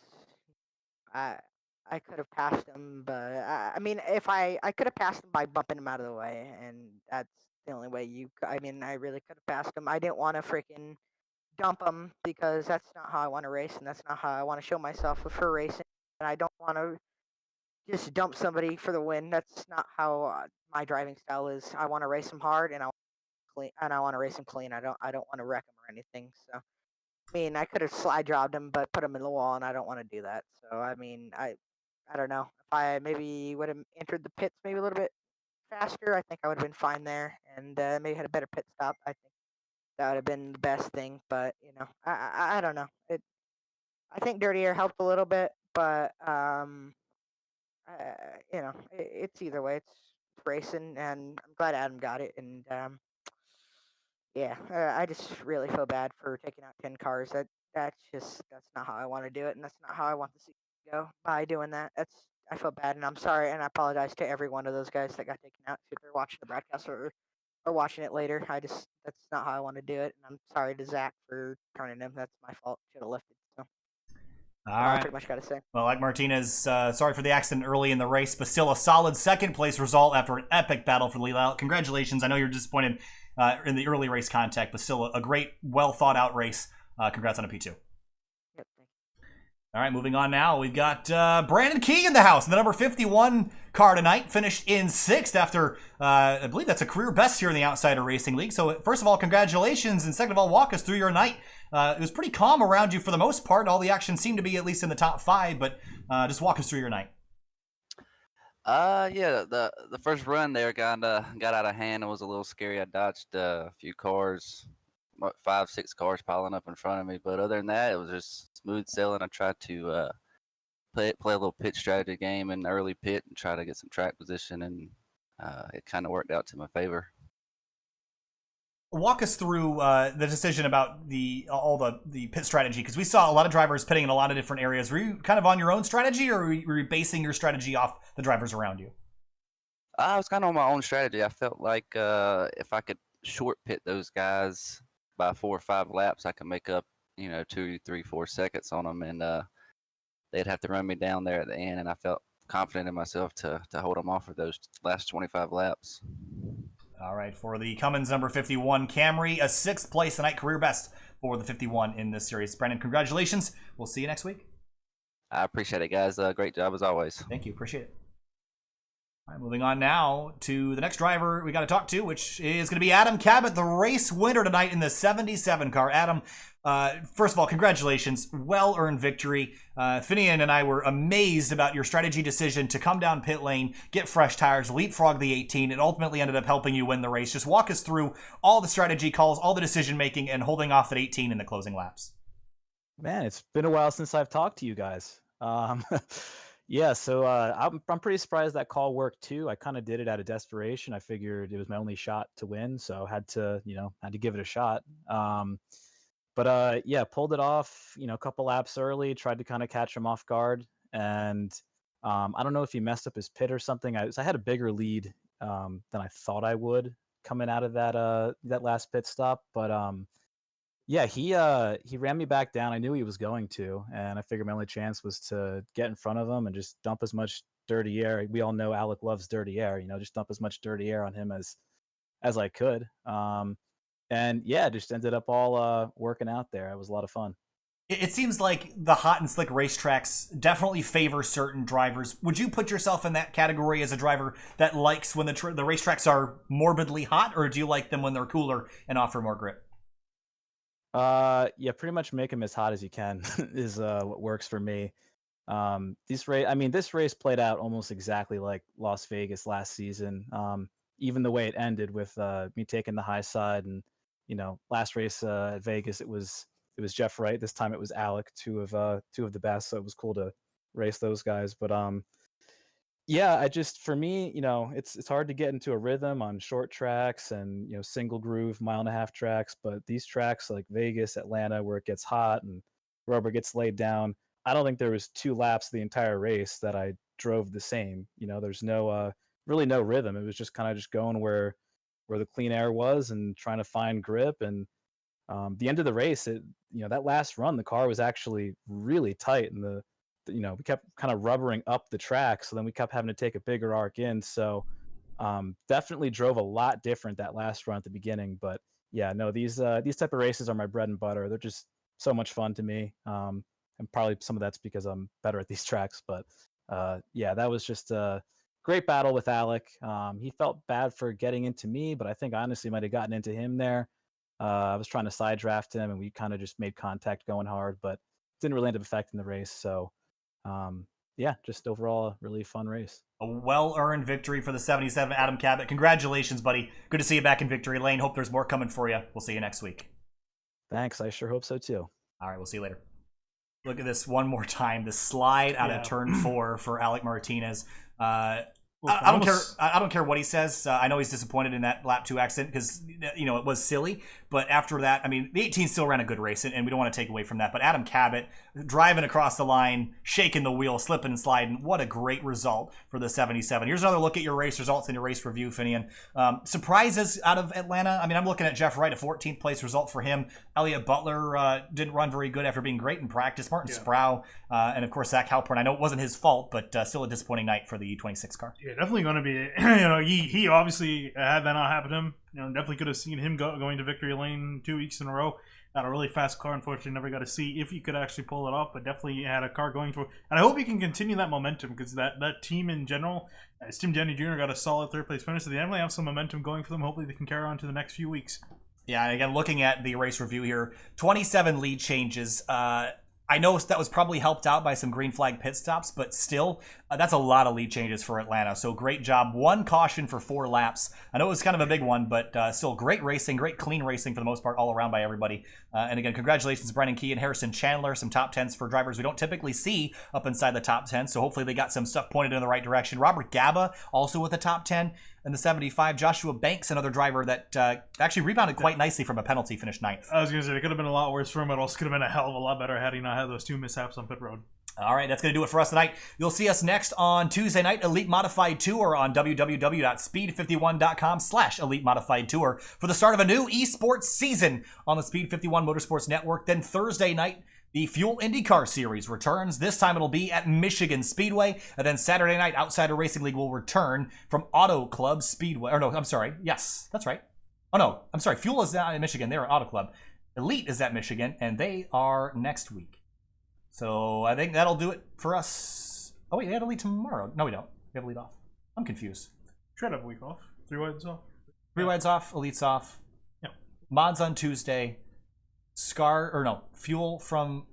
I could have passed him, but I mean, if I could have passed him by bumping him out of the way, and that's the only way I mean, I really could have passed him. I didn't want to freaking dump him because that's not how I want to race, and that's not how I want to show myself for racing. And I don't want to just dump somebody for the win. That's not how my driving style is. I want to race them hard, and I want to race them clean. I don't want to wreck them or anything. So I mean, I could have slide dropped him, but put him in the wall, and I don't want to do that. So I mean, I don't know if I maybe would have entered the pits maybe a little bit faster. I think I would have been fine there, and maybe had a better pit stop. I think that would have been the best thing. But I don't know. I think dirty air helped a little bit, but it's either way. racing, and I'm glad Adam got it. And yeah, I just really feel bad for taking out 10 cars. That's not how I want to do it, and that's not how I want the season to go. By doing that, I feel bad, and I'm sorry, and I apologize to every one of those guys that got taken out. If they're watching the broadcast or watching it later, that's not how I want to do it, and I'm sorry to Zach for turning him. That's my fault. Should have lifted. So All that's all I right. pretty much got to say. Well, like Martinez, sorry for the accident early in the race, but still a solid second place result after an epic battle for the lead out. Congratulations. I know you're disappointed in the early race contact, but still a great, well thought out race. Congrats on a P2. Yep, thank you. All right, moving on now. We've got Brandon King in the house in the number 51 car tonight. Finished in 6th after, I believe that's a career best here in the Outsider Racing League. So first of all, congratulations. And second of all, walk us through your night. It was pretty calm around you for the most part. All the action seemed to be at least in the top 5, but just walk us through your night. Yeah, the first run there got out of hand. It was a little scary. I dodged a few cars, 5, 6 cars piling up in front of me. But other than that, it was just smooth sailing. I tried to play a little pit strategy game in the early pit and try to get some track position, and it kind of worked out to my favor. Walk us through the decision about all the pit strategy, because we saw a lot of drivers pitting in a lot of different areas. Were you kind of on your own strategy, or were you basing your strategy off the drivers around you? I was kind of on my own strategy. I felt like if I could short pit those guys by 4 or 5 laps, I could make up 2, 3, 4 seconds on them, and they'd have to run me down there at the end. And I felt confident in myself to hold them off for those last 25 laps. All right, for the Cummins number 51 Camry, a 6th place tonight, career best for the 51 in this series. Brandon, congratulations. We'll see you next week. I appreciate it, guys. Great job as always. Thank you. Appreciate it. All right, moving on now to the next driver we got to talk to, which is going to be Adam Cabot, the race winner tonight in the 77 car. Adam, first of all, congratulations. Well-earned victory. Finian and I were amazed about your strategy decision to come down pit lane, get fresh tires, leapfrog the 18, and ultimately ended up helping you win the race. Just walk us through all the strategy calls, all the decision-making, and holding off at 18 in the closing laps. Man, it's been a while since I've talked to you guys. Yeah, so I'm pretty surprised that call worked too. I kind of did it out of desperation. I figured it was my only shot to win, so had to give it a shot. But yeah, pulled it off. A couple laps early. Tried to kind of catch him off guard, and I don't know if he messed up his pit or something. I had a bigger lead than I thought I would coming out of that last pit stop, but yeah, he ran me back down. I knew he was going to, and I figured my only chance was to get in front of him and just dump as much dirty air. We all know Alec loves dirty air. Just dump as much dirty air on him as I could. And yeah, just ended up all working out there. It was a lot of fun. It seems like the hot and slick racetracks definitely favor certain drivers. Would you put yourself in that category as a driver that likes when the racetracks are morbidly hot, or do you like them when they're cooler and offer more grip? Yeah, pretty much make them as hot as you can is what works for me. This race played out almost exactly like Las Vegas last season. Even the way it ended with me taking the high side, and last race at Vegas it was Jeff Wright. This time it was Alec, two of the best. So it was cool to race those guys. But yeah, for me, it's hard to get into a rhythm on short tracks and single groove 1.5-mile tracks. But these tracks like Vegas, Atlanta, where it gets hot and rubber gets laid down, I don't think there was 2 laps the entire race that I drove the same. There's no really no rhythm. It was just kind of just going where the clean air was and trying to find grip. And the end of the race, that last run, the car was actually really tight, and we kept kind of rubbering up the track, so then we kept having to take a bigger arc in. So definitely drove a lot different that last run at the beginning. But yeah, no, these type of races are my bread and butter. They're just so much fun to me, and probably some of that's because I'm better at these tracks. But yeah, that was just a great battle with Alec. He felt bad for getting into me, but I think I honestly might have gotten into him there. I was trying to side draft him, and we kind of just made contact going hard, but didn't really end up affecting the race. So yeah, just overall a really fun race. A well-earned victory for the 77 Adam Cabot. Congratulations, buddy. Good to see you back in victory lane. Hope there's more coming for you. We'll see you next week. Thanks. I sure hope so too. All right, we'll see you later. Look at this one more time. The slide out of turn 4 for Alec Martinez. I don't care. I don't care what he says. I know he's disappointed in that lap 2 accident because it was silly. But after that, I mean, the 18 still ran a good race, and we don't want to take away from that. But Adam Cabot driving across the line, shaking the wheel, slipping and sliding. What a great result for the 77. Here's another look at your race results and your race review, Finian. Surprises out of Atlanta. I mean, I'm looking at Jeff Wright, a 14th place result for him. Elliott Butler didn't run very good after being great in practice. Martin Sproul, and of course Zach Halpern. I know it wasn't his fault, but still a disappointing night for the U26 car. Yeah, definitely going to be. He obviously had that not happen to him. Definitely could have seen him going to victory lane 2 weeks in a row. Had a really fast car. Unfortunately, never got to see if he could actually pull it off, but definitely had a car going for. And I hope he can continue that momentum because that team in general, as Tim Denny Jr. got a solid 3rd place finish, so they definitely have some momentum going for them. Hopefully, they can carry on to the next few weeks. Yeah, and again, looking at the race review here, 27 lead changes. I know that was probably helped out by some green flag pit stops, but still, that's a lot of lead changes for Atlanta. So great job. 1 caution for 4 laps. I know it was kind of a big one, but still great racing, great clean racing for the most part, all around by everybody. And again, congratulations, Brennan Key and Harrison Chandler. Some top 10s for drivers we don't typically see up inside the top 10. So hopefully they got some stuff pointed in the right direction. Robert Gaba also with a top 10. In the 75, Joshua Banks, another driver that actually rebounded quite nicely from a penalty, finished 9th. I was going to say, it could have been a lot worse for him. It also could have been a hell of a lot better had he not had those 2 mishaps on pit road. All right, that's going to do it for us tonight. You'll see us next on Tuesday night, Elite Modified Tour on www.speed51.com/Elite Modified Tour for the start of a new esports season on the Speed 51 Motorsports Network. Then Thursday night, the Fuel IndyCar Series returns. This time it'll be at Michigan Speedway. And then Saturday night, Outsider Racing League will return from Auto Club Speedway. Or no, I'm sorry. Yes, that's right. Oh, no. I'm sorry. Fuel is not at Michigan. They're at Auto Club. Elite is at Michigan, and they are next week. So I think that'll do it for us. Oh, wait, they had Elite tomorrow. No, we don't. We have Elite off. I'm confused. Try to have a week off. 3 wides off. 3 wides off. Elite's off. Yeah. Mods on Tuesday. Fuel from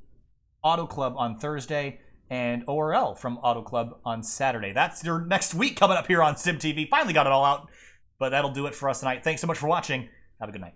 Auto Club on Thursday, and ORL from Auto Club on Saturday. That's your next week coming up here on Sim TV. Finally got it all out, but that'll do it for us tonight. Thanks so much for watching. Have a good night.